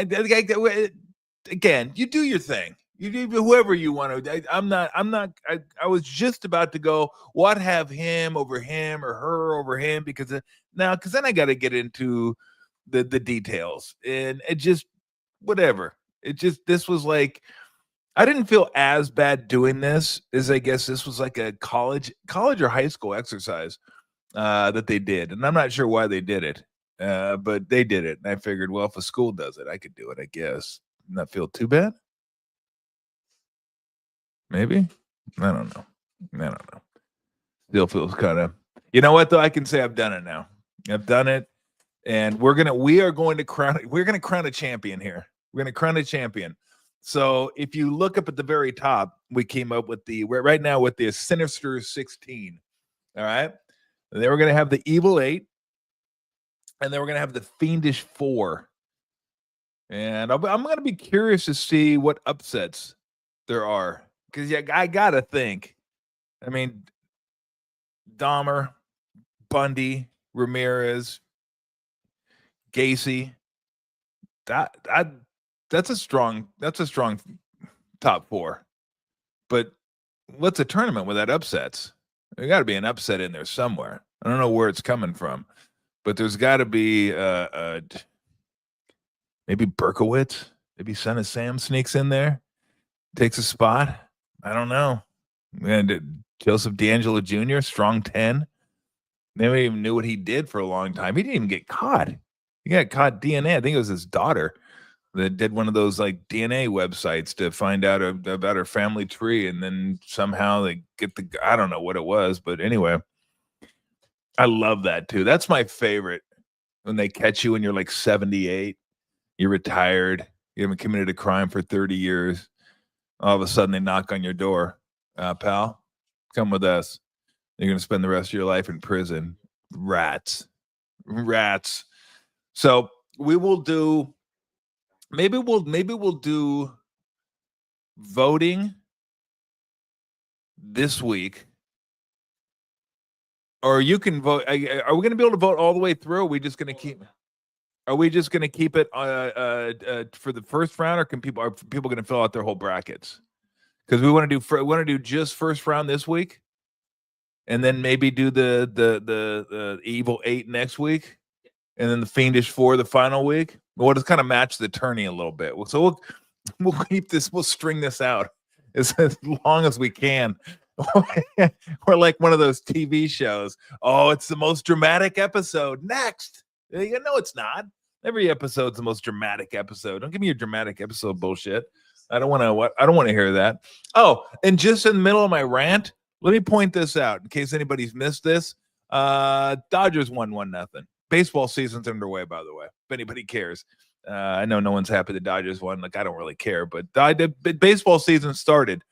again, you do your thing. You do whoever you want to. I was just about to go, what have him over him or her over him? Because then I got to get into the details, and it just, whatever. This was like, I didn't feel as bad doing this as I guess this was like a college or high school exercise that they did. And I'm not sure why they did it, but they did it. And I figured, well, if a school does it, I could do it, I guess. Not feel too bad. Maybe. I don't know. Still feels kind of, you know what though? I can say I've done it now. I've done it. And we're going to crown a champion here. We're going to crown a champion. So if you look up at the very top, we came up with we're right now with the Sinister 16. All right. And then we're going to have the Evil 8. And then we're going to have the Fiendish 4. And I'm going to be curious to see what upsets there are. Because I got to think. I mean, Dahmer, Bundy, Ramirez, Gacy. That's a strong top 4. But what's a tournament without upsets? There got to be an upset in there somewhere. I don't know where it's coming from, but there's got to be maybe Berkowitz, maybe Son of Sam sneaks in there, takes a spot. I don't know. And Joseph D'Angelo Jr., strong 10. Nobody even knew what he did for a long time. He didn't even get caught. He got caught DNA. I think it was his daughter that did one of those like DNA websites to find out about her family tree, and then somehow they get I don't know what it was, but anyway, I love that too. That's my favorite, when they catch you when you're like 78, you're retired, you haven't committed a crime for 30 years. All of a sudden they knock on your door. Pal, come with us. You're going to spend the rest of your life in prison. Rats. So we will do, maybe we'll do voting this week, or you can vote. Are we going to be able to vote all the way through? Are we just going to keep? Are we just going to keep it for the first round, or are people going to fill out their whole brackets? Because we want to do just first round this week, and then maybe do the Evil 8 next week, and then the Fiendish 4 the final week. We'll just kind of match the tourney a little bit. So we'll keep this. We'll string this out as long as we can. We're like one of those TV shows. Oh, it's the most dramatic episode. Next. You know it's not. Every episode's the most dramatic episode. Don't give me your dramatic episode bullshit. I don't want to hear that. Oh, and just in the middle of my rant, let me point this out in case anybody's missed this. Dodgers won 1-0. Baseball season's underway, by the way, if anybody cares. I know no one's happy the Dodgers won. Like, I don't really care, but baseball season started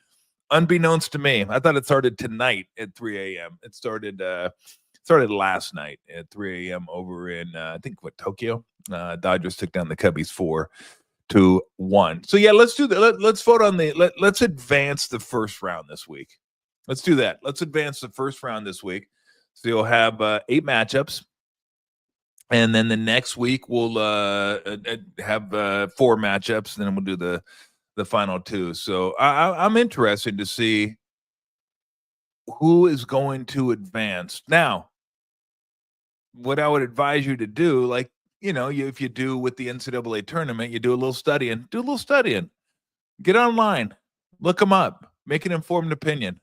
unbeknownst to me. I thought it started tonight at 3 a.m. It started last night at 3 a.m. over in I think Tokyo. Dodgers took down the Cubbies 4-1. So yeah, let's do that. Let's vote on let's advance the first round this week. Let's do that. Let's advance the first round this week. So you'll have 8 matchups. And then the next week we'll have 4 matchups, and then we'll do the final 2. So I'm interested to see who is going to advance. Now, what I would advise you to do, like, if you do with the NCAA tournament, you do a little studying. Get online, look them up, make an informed opinion.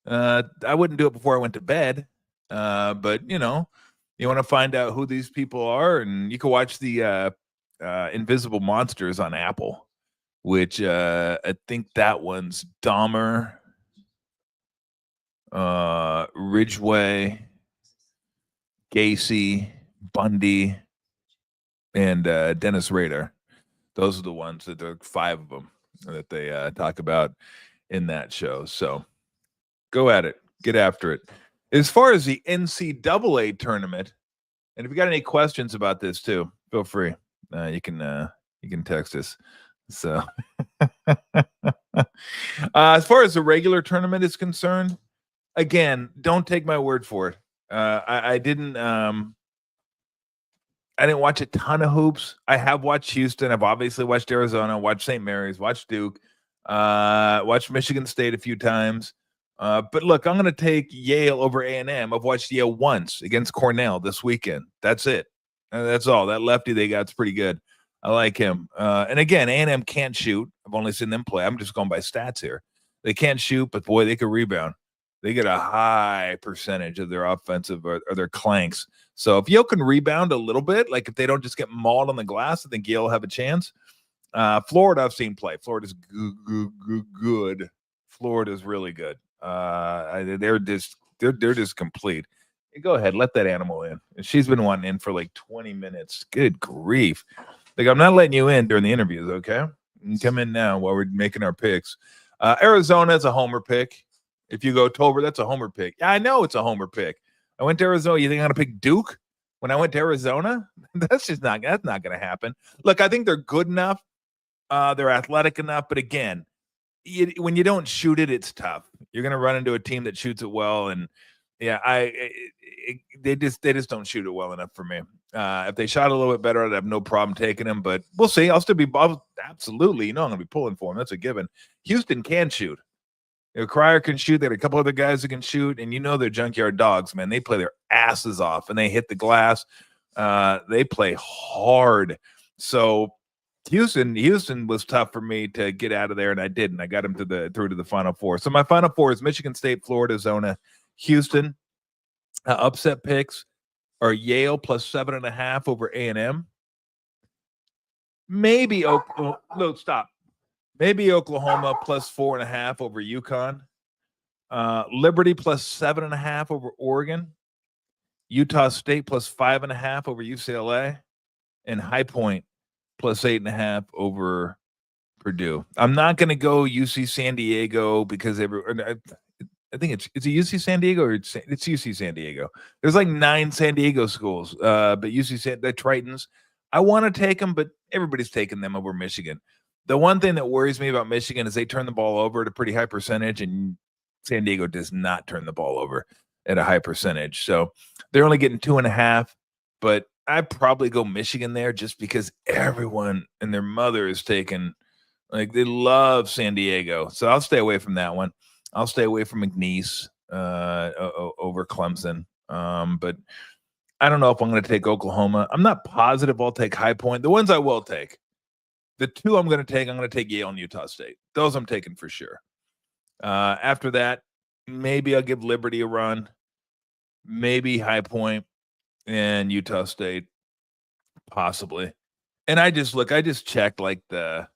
I wouldn't do it before I went to bed, but you want to find out who these people are, and you can watch the Invisible Monsters on Apple, which I think that one's Dahmer, Ridgway, Gacy, Bundy, and Dennis Rader. Those are the ones that there are 5 of them that they talk about in that show. So go at it, get after it. As far as the NCAA tournament, and if you got any questions about this too, feel free. You can text us. So as far as the regular tournament is concerned, again, don't take my word for it. I didn't watch a ton of hoops. I have watched Houston. I've obviously watched Arizona, watched St. Mary's, watched Duke, watched Michigan State a few times. But look, I'm going to take Yale over A&M. I've watched Yale once against Cornell this weekend. That's it. That's all. That lefty they got is pretty good. I like him. And again, A&M can't shoot. I've only seen them play. I'm just going by stats here. They can't shoot, but boy, they can rebound. They get a high percentage of their offensive or their clanks. So if Yale can rebound a little bit, like if they don't just get mauled on the glass, I think Yale will have a chance. Florida, I've seen play. Florida's good. Florida's really good. They're just complete. Hey, go ahead, let that animal in. She's been wanting in for like 20 minutes. Good grief. Like, I'm not letting you in during the interviews, okay? You can come in now while we're making our picks. Arizona's a homer pick. If you go Tolbert, that's a homer pick. Yeah, I know it's a homer pick. I went to Arizona. You think I'm going to pick Duke when I went to Arizona? That's not going to happen. Look, I think they're good enough. They're athletic enough. But again, when you don't shoot it, it's tough. You're going to run into a team that shoots it well. And yeah, they just don't shoot it well enough for me. If they shot a little bit better, I'd have no problem taking them. But we'll see. I'll absolutely. I'm going to be pulling for them. That's a given. Houston can shoot. Cryer can shoot. They had a couple other guys that can shoot, and they're junkyard dogs, man. They play their asses off, and they hit the glass. They play hard. So Houston was tough for me to get out of there, and I didn't. I got them through to the Final Four. So my Final Four is Michigan State, Florida, Arizona, Houston. Upset picks are Yale plus 7.5 over A&M. Maybe Maybe Oklahoma plus 4.5 over UConn. Liberty plus 7.5 over Oregon. Utah State plus 5.5 over UCLA. And High Point plus 8.5 over Purdue. I'm not going to go UC San Diego because I think it's a UC San Diego or it's UC San Diego. There's like 9 San Diego schools, but the Tritons. I want to take them, but everybody's taking them over Michigan. The one thing that worries me about Michigan is they turn the ball over at a pretty high percentage, and San Diego does not turn the ball over at a high percentage. So they're only getting 2.5, but I'd probably go Michigan there just because everyone and their mother is taking, like, they love San Diego. So I'll stay away from that one. I'll stay away from McNeese over Clemson. But I don't know if I'm going to take Oklahoma. I'm not positive I'll take High Point. The ones I will take. The 2 I'm going to take Yale and Utah State. Those I'm taking for sure. After that, maybe I'll give Liberty a run. Maybe High Point and Utah State, possibly. And I just checked like the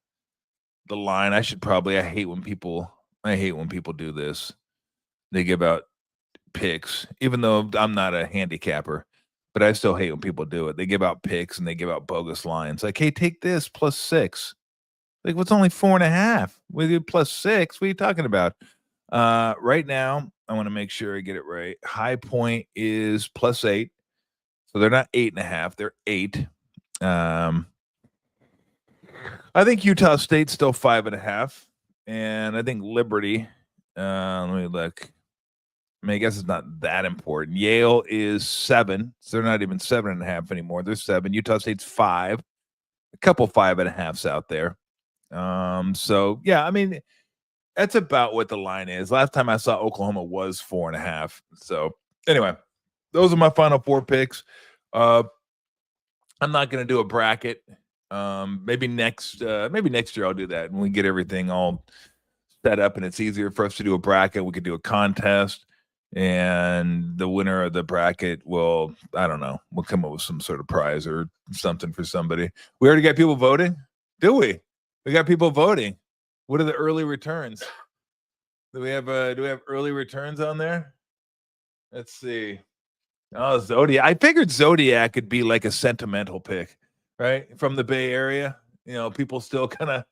line. I hate when people do this. They give out picks, even though I'm not a handicapper. But I still hate when people do it. They give out picks and they give out bogus lines. Like, hey, take this +6. Like, what's only 4.5? We do +6. What are you talking about? Right now, I want to make sure I get it right. High Point is +8. So they're not 8.5, they're 8. I think Utah State's still 5.5. And I think Liberty, let me look. I mean, I guess it's not that important. Yale is 7, so they're not even 7.5 anymore. They're 7. Utah State's 5. A couple 5.5s out there. So yeah, I mean, that's about what the line is. Last time I saw Oklahoma was 4.5. So anyway, those are my final 4 picks. I'm not going to do a bracket. Maybe next year I'll do that when we get everything all set up and it's easier for us to do a bracket. We could do a contest. And the winner of the bracket will, I don't know, we'll come up with some sort of prize or something for somebody. We already got people voting? Do we? We got people voting. What are the early returns? Do we have early returns on there? Let's see. Oh, Zodiac. I figured Zodiac could be like a sentimental pick, right? From the Bay Area. You know, people still kind of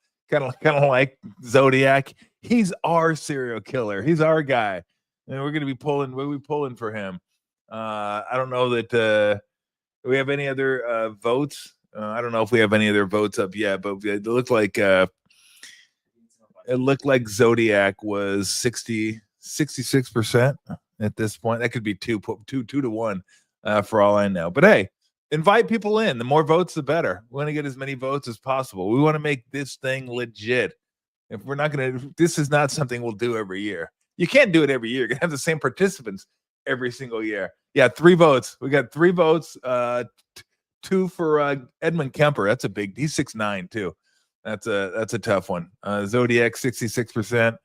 like Zodiac. He's our serial killer. He's our guy. And we're going to be pulling. We'll be pulling for him. I don't know that. Do we have any other votes? I don't know if we have any other votes up yet, but it looked like Zodiac was 66% at this point. That could be two to 1 for all I know. But hey, invite people in. The more votes, the better. We want to get as many votes as possible. We want to make this thing legit. If we're not going to, this is not something we'll do every year. You can't do it every year. You're going to have the same participants every single year. Yeah, 3 votes. We got 3 votes, 2 for Edmund Kemper. That's a big, he's 6'9" too. That's a tough one. Zodiac, 66%.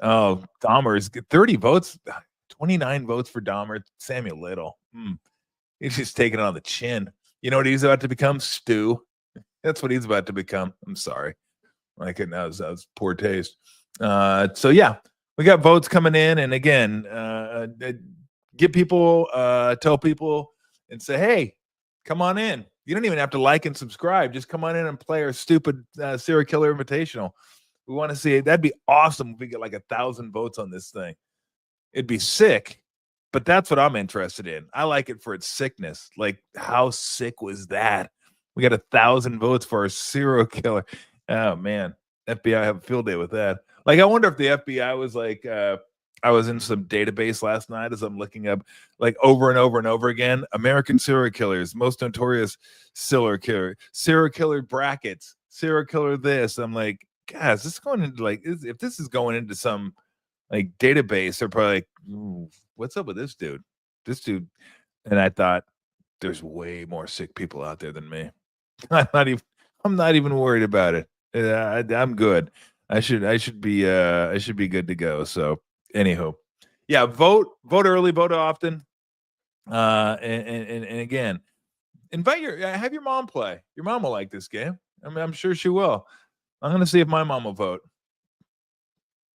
Dahmer's 30 votes, 29 votes for Dahmer. Samuel Little. He's just taking it on the chin. You know what he's about to become? Stu. That's what he's about to become. I'm sorry. Like it now, that was poor taste. So yeah, we got votes coming in, and again, get people, tell people, and say, hey, come on in. You don't even have to like and subscribe. Just come on in and play our stupid serial killer invitational. We want to see it. That'd be awesome if we get like 1,000 votes on this thing. It'd be sick, but that's what I'm interested in. I like it for its sickness. Like, how sick was that? We got 1,000 votes for our serial killer. Oh man, FBI have a field day with that. Like, I wonder if the FBI was like, I was in some database last night as I'm looking up, like, over and over and over again, American serial killers, most notorious serial killer brackets, serial killer this. I'm like, guys, this is going into like, if this is going into some like database, they're probably like, what's up with this dude? This dude. And I thought, there's way more sick people out there than me. I'm not even worried about it. I'm good. I should be good to go. So anywho, yeah, vote early, vote often. And again, have your mom play. Your mom will like this game. I mean, I'm sure she will. I'm going to see if my mom will vote.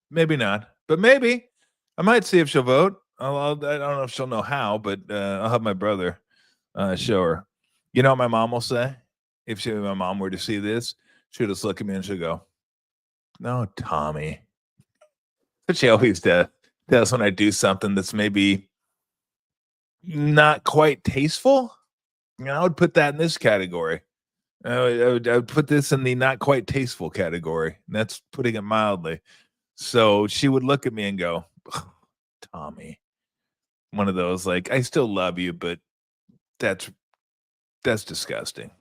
Maybe not, but maybe I might see if she'll vote. I don't know if she'll know how, but I'll have my brother show her. You know what my mom will say? If my mom were to see this, she'll just look at me and she'll go, "No, Tommy." But she always does when I do something that's maybe not quite tasteful. You know, I would put that in this category. I would put this in the not quite tasteful category. That's putting it mildly. So she would look at me and go, oh, Tommy. One of those, like, I still love you, but that's disgusting.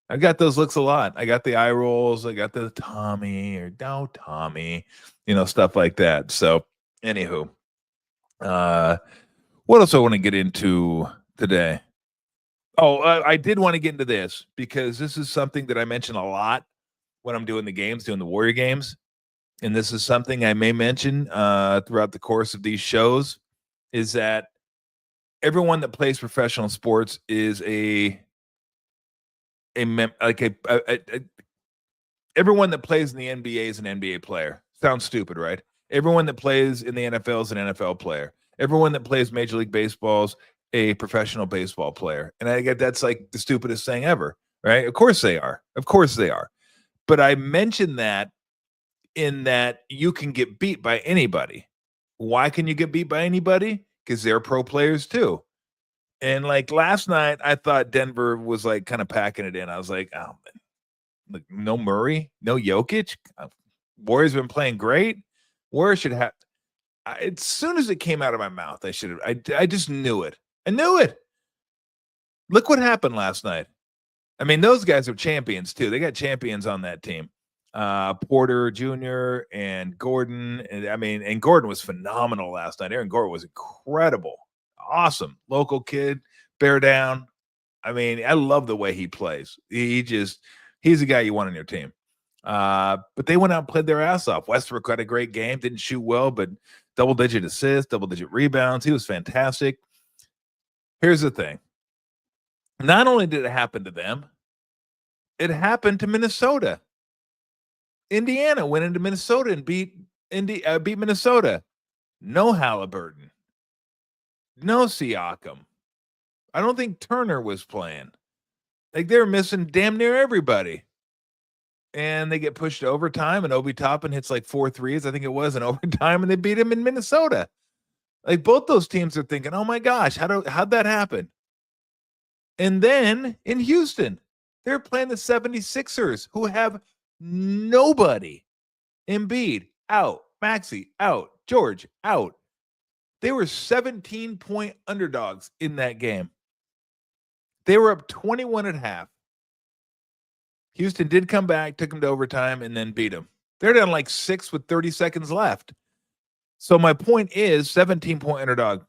I got those looks a lot. I got the eye rolls. I got the Tommy or no Tommy, stuff like that. So anywho, what else I want to get into today? Oh, I did want to get into this because this is something that I mention a lot when I'm doing the Warrior games. And this is something I may mention throughout the course of these shows, is that everyone that plays professional sports is everyone that plays in the NBA is an NBA player. Sounds stupid, right? Everyone that plays in the NFL is an NFL player. Everyone that plays Major League Baseball's a professional baseball player. And I get that's like the stupidest thing ever, right? Of course they are. Of course they are. But I mentioned that in that you can get beat by anybody. Why can you get beat by anybody? Because they're pro players too. And like last night, I thought Denver was like kind of packing it in. I was like, oh, man. Like, no Murray, no Jokic. Warriors been playing great. Warriors should have. As soon as it came out of my mouth, I should have. I just knew it. I knew it. Look what happened last night. I mean, those guys are champions too. They got champions on that team. Porter Jr. and Gordon. And Gordon was phenomenal last night. Aaron Gordon was incredible. Awesome. Local kid, bear down. I mean, I love the way he plays. He's the guy you want on your team. But they went out and played their ass off. Westbrook had a great game, didn't shoot well, but double-digit assists, double-digit rebounds. He was fantastic. Here's the thing. Not only did it happen to them, it happened to Minnesota. Indiana went into Minnesota and beat Minnesota. No Halliburton. No Siakam. I don't think Turner was playing. Like, they're missing damn near everybody. And they get pushed to overtime, and Obi Toppin hits like 4 threes, I think it was, in overtime, and they beat him in Minnesota. Like, both those teams are thinking, oh my gosh, how'd that happen? And then in Houston, they're playing the 76ers, who have nobody. Embiid out, Maxey out, George out. They were 17-point underdogs in that game. They were up 21 at half. Houston did come back, took them to overtime, and then beat them. They're down like 6 with 30 seconds left. So my point is, 17-point underdog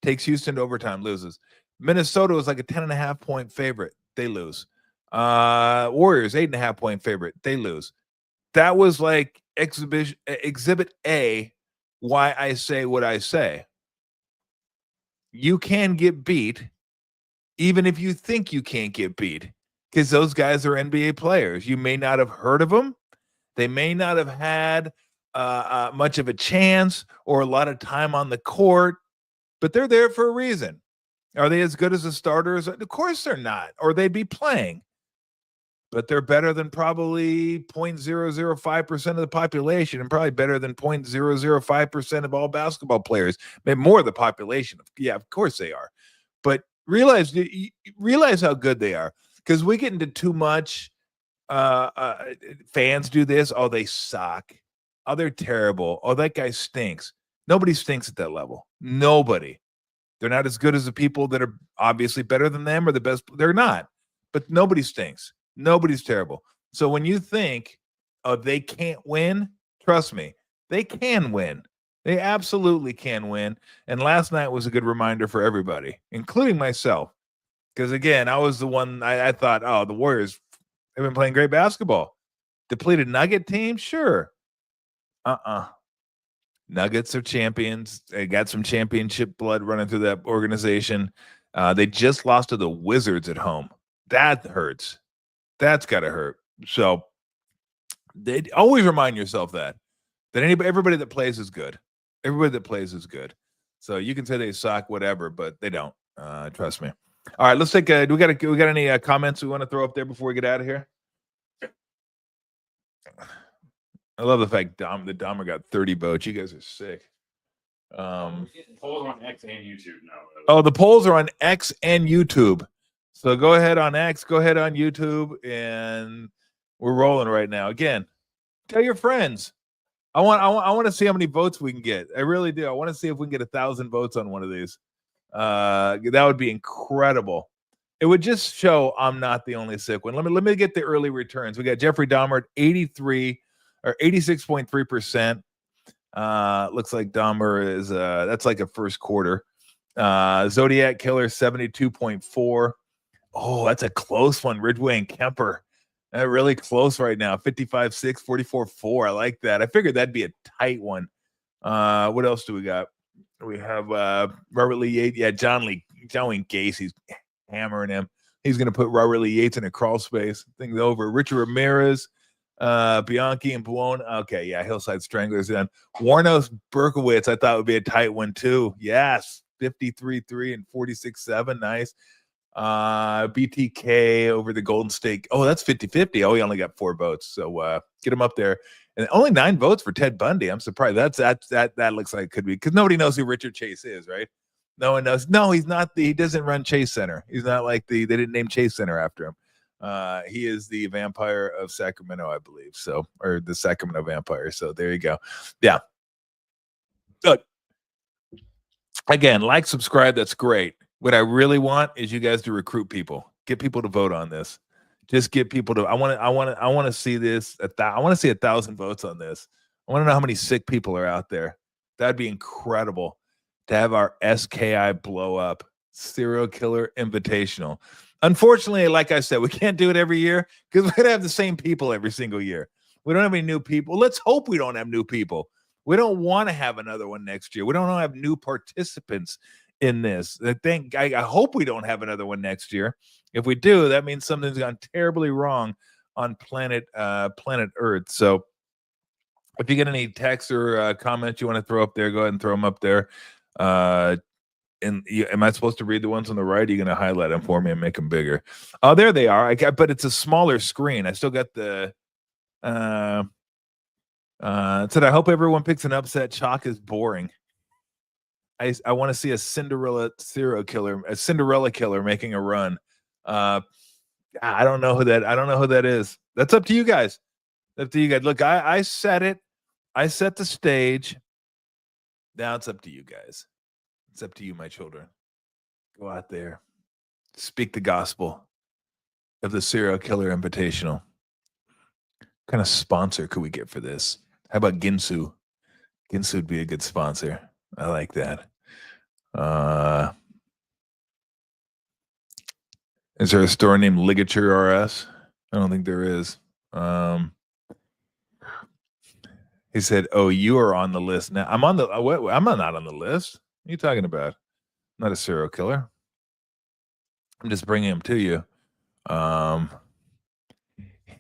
takes Houston to overtime, loses. Minnesota was like a 10.5-point favorite. They lose. Warriors, 8.5-point favorite. They lose. That was like exhibit A, why I say what I say. You can get beat, even if you think you can't get beat, because those guys are NBA players. You may not have heard of them. They may not have had much of a chance or a lot of time on the court, but they're there for a reason. Are they as good as the starters? Of course they're not, or they'd be playing. But they're better than probably 0.005% of the population, and probably better than 0.005% of all basketball players. Maybe more of the population. Yeah, of course they are. But realize how good they are, because we get into too much. Fans do this. Oh, they suck. Oh, they're terrible. Oh, that guy stinks. Nobody stinks at that level. Nobody. They're not as good as the people that are obviously better than them or the best. They're not. But nobody stinks. Nobody's terrible. So when you think, oh, they can't win, trust me, they can win. They absolutely can win. And last night was a good reminder for everybody, including myself. Because, again, I was the one I thought, oh, the Warriors have been playing great basketball. Depleted Nugget team? Sure. Nuggets are champions. They got some championship blood running through that organization. They just lost to the Wizards at home. That hurts. That's got to hurt. So they always remind yourself that everybody that plays is good. Everybody that plays is good. So you can say they suck, whatever, but they don't. Trust me. All right, let's take a. We got any comments we want to throw up there before we get out of here? I love the fact the Dahmer got 30 votes. You guys are sick. Polls are on X and YouTube now. Oh, the polls are on X and YouTube. So go ahead on X, go ahead on YouTube, and we're rolling right now. Again, tell your friends. I want to see how many votes we can get. I really do. I want to see if we can get 1,000 votes on one of these. That would be incredible. It would just show I'm not the only sick one. Let me get the early returns. We got Jeffrey Dahmer at 86.3%. Looks like Dahmer is that's like a first quarter. Zodiac Killer 72.4. Oh, that's a close one. Ridgway and Kemper. Really close right now. 55-6, 44-4. I like that. I figured that'd be a tight one. What else do we got? We have Robert Lee Yates. Yeah, John Wayne Gacy's hammering him. He's going to put Robert Lee Yates in a crawl space. Things over. Richard Ramirez, Bianchi, and Buona. Okay, yeah, Hillside Stranglers. And Warnos Berkowitz, I thought would be a tight one too. Yes, 53-3 and 46-7. Nice. BTK over the Golden State. Oh, that's 50-50. Oh, he only got 4 votes. So get him up there. And only 9 votes for Ted Bundy. I'm surprised. That looks like it could be, because nobody knows who Richard Chase is, right? No one knows. No, he's not. He doesn't run Chase Center. He's not like they didn't name Chase Center after him. He is the vampire of Sacramento, I believe. So, or the Sacramento vampire. So there you go. Yeah. Look, again, like, subscribe. That's great. What I really want is you guys to recruit people, get people to vote on this. Just get people to. I want to see this. I want to see 1,000 votes on this. I want to know how many sick people are out there. That'd be incredible to have our SKI blow up serial killer invitational. Unfortunately, like I said, we can't do it every year because we're gonna have the same people every single year. We don't have any new people. Let's hope we don't have new people. We don't want to have another one next year. We don't have new participants in this. I hope we don't have another one next year. If we do, that means something's gone terribly wrong on planet Earth. So if you get any texts or comments you want to throw up there, go ahead and throw them up there. Am I supposed to read the ones on the right? Are you going to highlight them for me and make them bigger? Oh, there they are. But it's a smaller screen. I still got the said, I hope everyone picks an upset. Chalk is boring. I want to see a Cinderella killer making a run. I don't know who that is. That's up to you guys. Look, I said it. I set the stage. Now it's up to you guys. It's up to you, my children. Go out there. Speak the gospel of the Serial Killer Invitational. What kind of sponsor could we get for this? How about Ginsu? Ginsu would be a good sponsor. I like that. Is there a store named Ligature RS? I don't think there is. He said, "Oh, you are on the list now." I'm on the. I'm not on the list. What are you talking about? I'm not a serial killer. I'm just bringing him to you.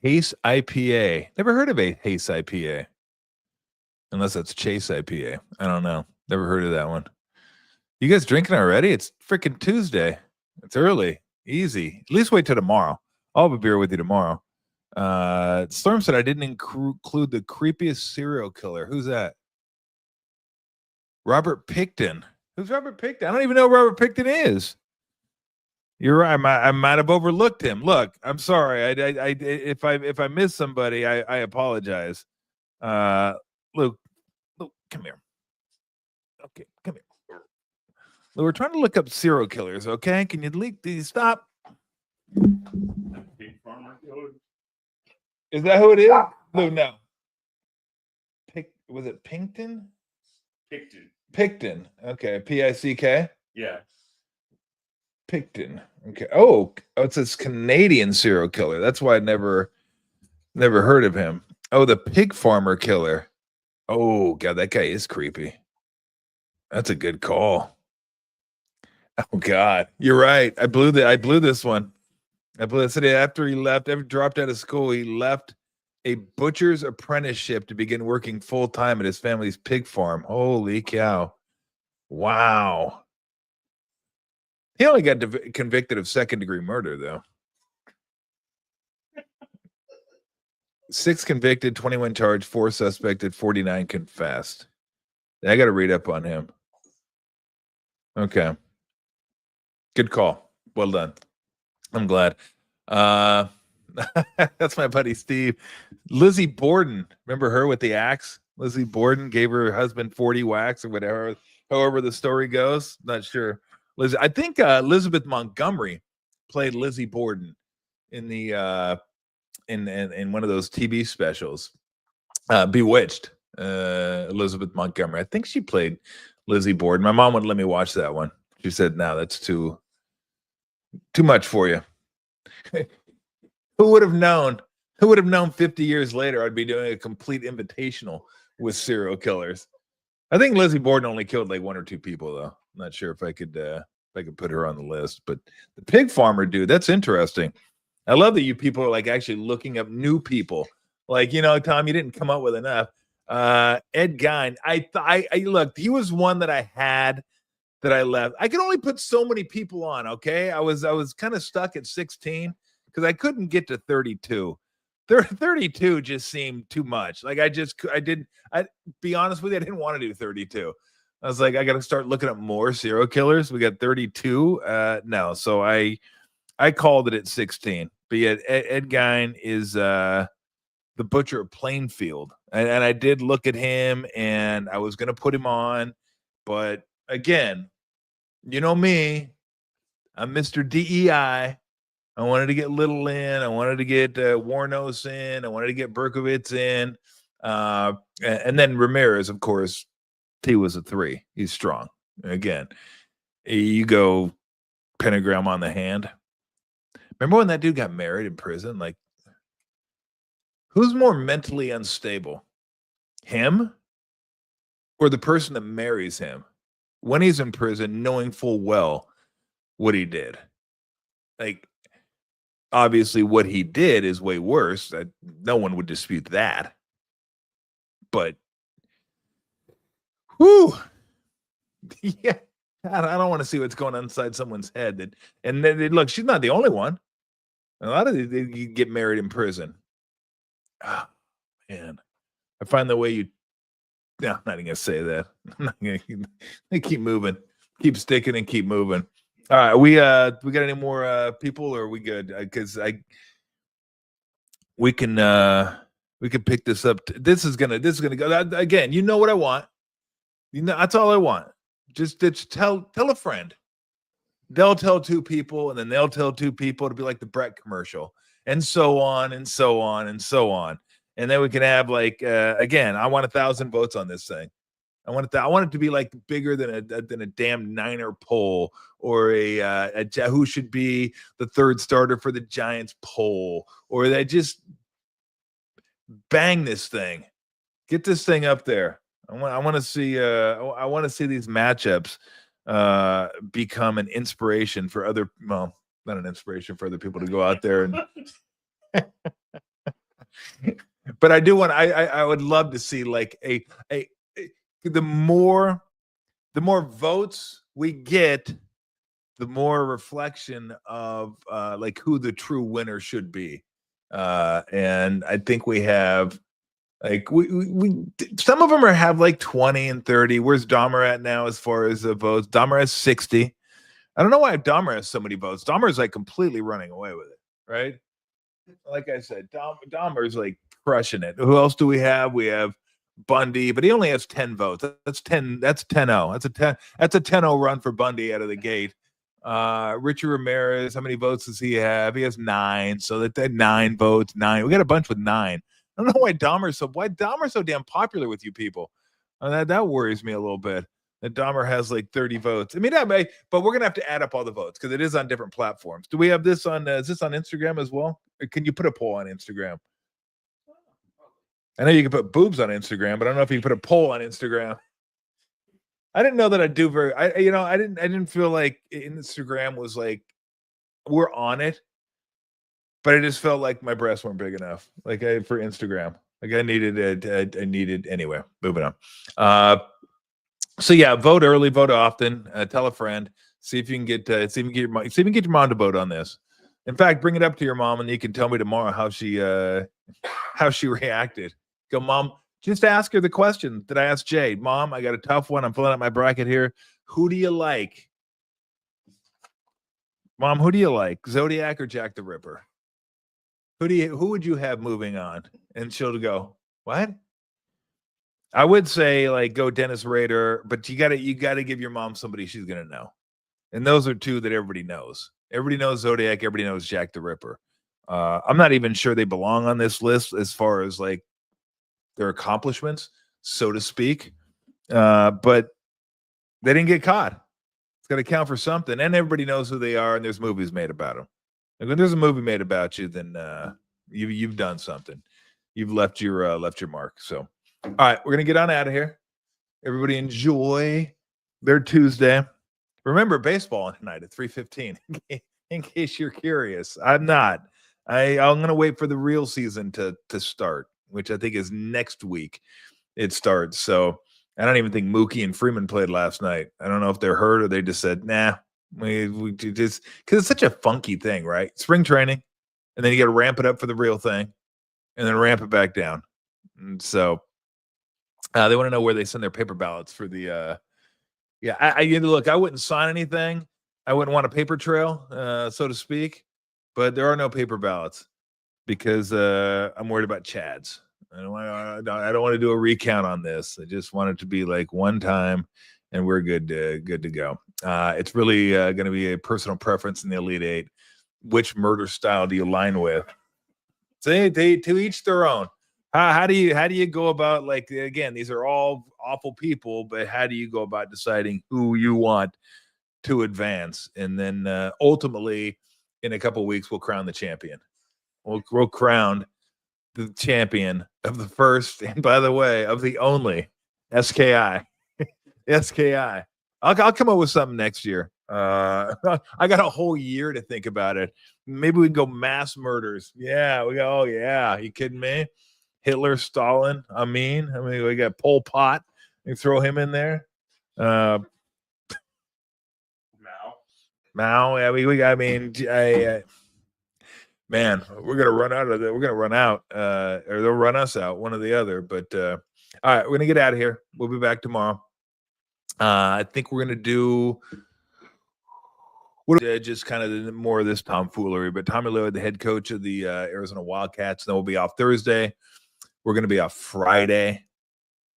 Haze IPA. Never heard of a Haze IPA. Unless that's Chase IPA. I don't know. Never heard of that one. You guys drinking already? It's freaking Tuesday. It's early. Easy. At least wait till tomorrow. I'll have a beer with you tomorrow. Storm said I didn't include the creepiest serial killer. Who's that? Robert Pickton. Who's Robert Pickton? I don't even know who Robert Pickton is. You're right. I might have overlooked him. Look, I'm sorry. If I missed somebody, I apologize. Luke, come here. Okay, come here. Luke, we're trying to look up serial killers. Okay, can you stop? Is that who it is? No. Was it Pinkton? Pickton. Okay, Pick. Yeah. Pickton. Okay. Oh, it says Canadian serial killer. That's why I never heard of him. Oh, the pig farmer killer. Oh God, that guy is creepy. That's a good call. Oh God, you're right. I blew this one. After he dropped out of school, he left a butcher's apprenticeship to begin working full time at his family's pig farm. Holy cow! Wow. He only got convicted of second-degree murder, though. 6 convicted, 21 charged, 4 suspected, 49 confessed. I got to read up on him. Okay. Good call. Well done. I'm glad. That's my buddy Steve. Lizzie Borden. Remember her with the axe? Lizzie Borden gave her husband 40 whacks or whatever. However the story goes. Not sure. Liz, I think Elizabeth Montgomery played Lizzie Borden in the in one of those TV specials. Bewitched. Elizabeth Montgomery. I think she played Lizzie Borden. My mom wouldn't let me watch that one. She said, "No, that's too much for you." Who would have known? Who would have known 50 years later I'd be doing a complete invitational with serial killers? I think Lizzie Borden only killed like 1 or 2 people, though. I'm not sure if I could put her on the list. But the pig farmer dude, that's interesting. I love that you people are like actually looking up new people. Like, Tom, you didn't come up with enough. Ed Gein. I looked. He was one that I had that I left. I could only put so many people on. Okay, I was kind of stuck at 16 because I couldn't get to 32. 32 just seemed too much. Like I be honest with you, I didn't want to do 32. I was like, I got to start looking at more serial killers. We got 32. No, so I called it at 16. But yet Ed Gein is the butcher of Plainfield, and I did look at him, and I was going to put him on, but again, you know me, I'm Mr. DEI. I wanted to get Little in. I wanted to get Warnos in. I wanted to get Berkowitz in. And then Ramirez, of course, he was a 3. He's strong. Again, you go pentagram on the hand. Remember when that dude got married in prison? Like, who's more mentally unstable? Him or the person that marries him when he's in prison, knowing full well what he did? Like, obviously, what he did is way worse. No one would dispute that. But, whew, yeah, I don't want to see what's going on inside someone's head. And then, look, she's not the only one. A lot of these, you get married in prison. Oh, man, I find the way you. No, I'm not even gonna say that. I'm not gonna keep moving, keep sticking, and keep moving. All right, we got any more people, or are we good? Because we can pick this up. This is gonna go again. You know what I want. You know that's all I want. Just tell a friend. They'll tell 2 people, and then they'll tell 2 people to be like the Brett commercial, and so on and so on and so on. And then we can have like again, I want 1,000 votes on this thing. I want it to be like bigger than a damn Niner poll, or a who should be the 3rd starter for the Giants poll, or they just bang this thing, get this thing up there. I want to see these matchups become an inspiration for other. Well, not an inspiration for other people to go out there and. But I do want. I would love to see like the more votes we get, the more reflection of like who the true winner should be. And I think we have like we some of them have like 20 and 30. Where's Dahmer at now as far as the votes? Dahmer has 60. I don't know why Dahmer has so many votes. Dahmer's like completely running away with it, right? Like I said, Dahmer's like crushing it. Who else do we have? We have Bundy, but he only has 10 votes. That's 10. That's 10-0. That's a 10-0 run for Bundy out of the gate. Richard Ramirez, how many votes does he have? He has 9. So that 9 votes. 9. We got a bunch with 9. I don't know why Dahmer's so damn popular with you people. That worries me a little bit. That Dahmer has like 30 votes. I mean, but we're gonna have to add up all the votes because it is on different platforms. Do we have this on? Is this on Instagram as well? Or can you put a poll on Instagram? I know you can put boobs on Instagram, but I don't know if you can put a poll on Instagram. I didn't know that I'd do very. I didn't feel like Instagram was like we're on it, but I just felt like my breasts weren't big enough. Like for Instagram, like I needed anyway. Moving on. So yeah, vote early, vote often. Tell a friend. See if you can get your mom to vote on this. In fact, bring it up to your mom, and you can tell me tomorrow how she reacted. Go, Mom. Just ask her the question that I asked Jay. Mom, I got a tough one. I'm filling out my bracket here. Who do you like? Mom, who do you like? Zodiac or Jack the Ripper? Who would you have moving on? And she'll go, what? I would say like go Dennis Rader, but you gotta give your mom somebody she's gonna know. And those are 2 that everybody knows. Everybody knows Zodiac, everybody knows Jack the Ripper. I'm not even sure they belong on this list as far as like their accomplishments, so to speak. But they didn't get caught. It's got to count for something. And everybody knows who they are, and there's movies made about them. And when there's a movie made about you, then you've done something. You've left your mark. So, all right, we're gonna get on out of here. Everybody enjoy their Tuesday. Remember baseball tonight at 3:15. In case you're curious, I'm not. I'm gonna wait for the real season to start, which I think is next week. It starts. So I don't even think Mookie and Freeman played last night. I don't know if they're hurt or they just said, nah, we just, because it's such a funky thing, right? Spring training, and then you got to ramp it up for the real thing, and then ramp it back down. And so they want to know where they send their paper ballots for the, look, I wouldn't sign anything. I wouldn't want a paper trail, so to speak, but there are no paper ballots because I'm worried about Chads. I don't want to do a recount on this. I just want it to be like one time, and we're good to go. It's really going to be a personal preference in the Elite Eight. Which murder style do you line with? So to each their own. How do you go about, like, again, these are all awful people, but how do you go about deciding who you want to advance? And then ultimately, in a couple of weeks, we'll crown the champion. We'll crown the champion of the first, and by the way, of the only SKI. SKI. I'll come up with something next year. I got a whole year to think about it. Maybe we can go mass murders. Yeah, we go. Oh yeah, you kidding me? Hitler, Stalin. I mean, we got Pol Pot. You throw him in there. Mao. Yeah, we got. I mean, man, we're gonna run out of that. We're gonna run out, or they'll run us out, one or the other. But all right, we're gonna get out of here. We'll be back tomorrow. I think we're gonna do just kind of more of this tomfoolery. But Tommy Lloyd, the head coach of the Arizona Wildcats, then we'll be off Thursday. We're gonna be off Friday.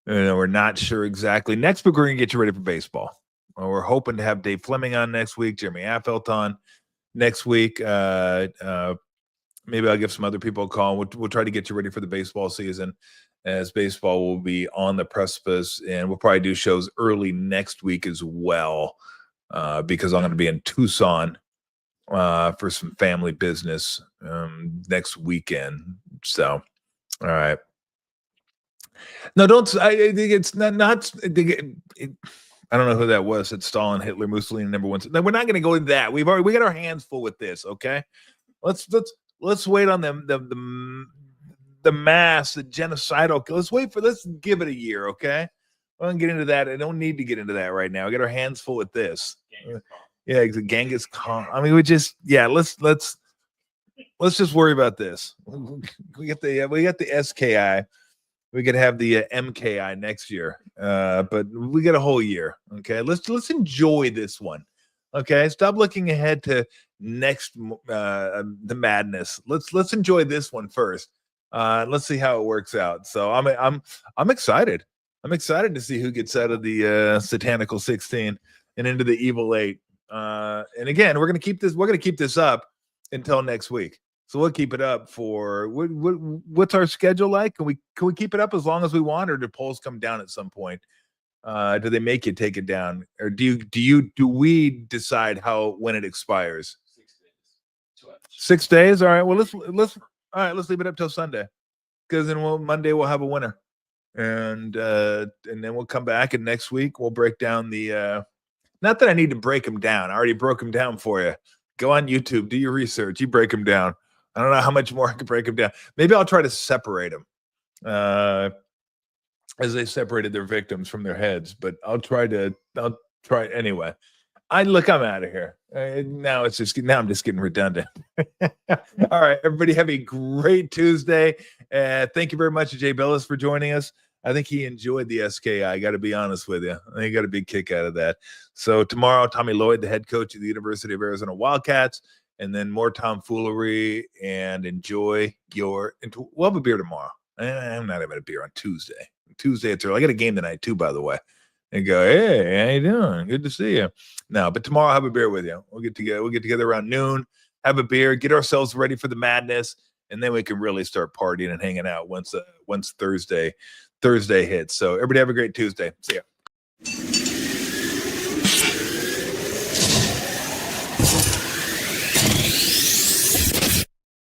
We're not sure exactly. Next week, we're gonna get you ready for baseball. We're hoping to have Dave Fleming on next week, Jeremy Affelt on next week. Maybe I'll give some other people a call. We'll try to get you ready for the baseball season, as baseball will be on the precipice, and we'll probably do shows early next week as well, because I'm going to be in Tucson for some family business next weekend. So, all right. No, don't. I think it's not. I don't know who that was. It's Stalin, Hitler, Mussolini, number one. No, we're not going to go into that. We got our hands full with this. Okay, let's wait on the mass, the genocidal. Let's give it a year. Okay, I don't get into that. I don't need to get into that right now. We got our hands full with this. Yeah, Genghis Khan. I mean, let's just worry about this. We got the SKI. We could have the MKI next year, but we got a whole year. Okay, let's enjoy this one. Okay, stop looking ahead to next the madness. Let's enjoy this one first. Let's see how it works out. So I'm excited. I'm excited to see who gets out of the satanical 16 and into the evil 8. And again, we're gonna keep this up until next week. So we'll keep it up for what's our schedule like? Can we keep it up as long as we want, or do polls come down at some point? Do they make you take it down, or do we decide when it expires? 6 days. 6 days. All right. Well, let's leave it up till Sunday, because then Monday we'll have a winner, and then we'll come back, and next week we'll break down the. Not that I need to break them down. I already broke them down for you. Go on YouTube, do your research. You break them down. I don't know how much more I can break them down. Maybe I'll try to separate them as they separated their victims from their heads. But I'll try anyway. I'm out of here. Now I'm just getting redundant. All right, everybody, have a great Tuesday. Thank you very much to Jay Bilas for joining us. I think he enjoyed the SKI. I got to be honest with you. I think he got a big kick out of that. So tomorrow, Tommy Lloyd, the head coach of the University of Arizona Wildcats, and then more tomfoolery, and enjoy we'll have a beer tomorrow. I'm not having a beer on Tuesday. Tuesday it's early. I got a game tonight too, by the way. And go, hey, how you doing? Good to see you. No, but tomorrow I'll have a beer with you. We'll get together around noon, have a beer, get ourselves ready for the madness, and then we can really start partying and hanging out once Thursday hits. So everybody have a great Tuesday. See ya.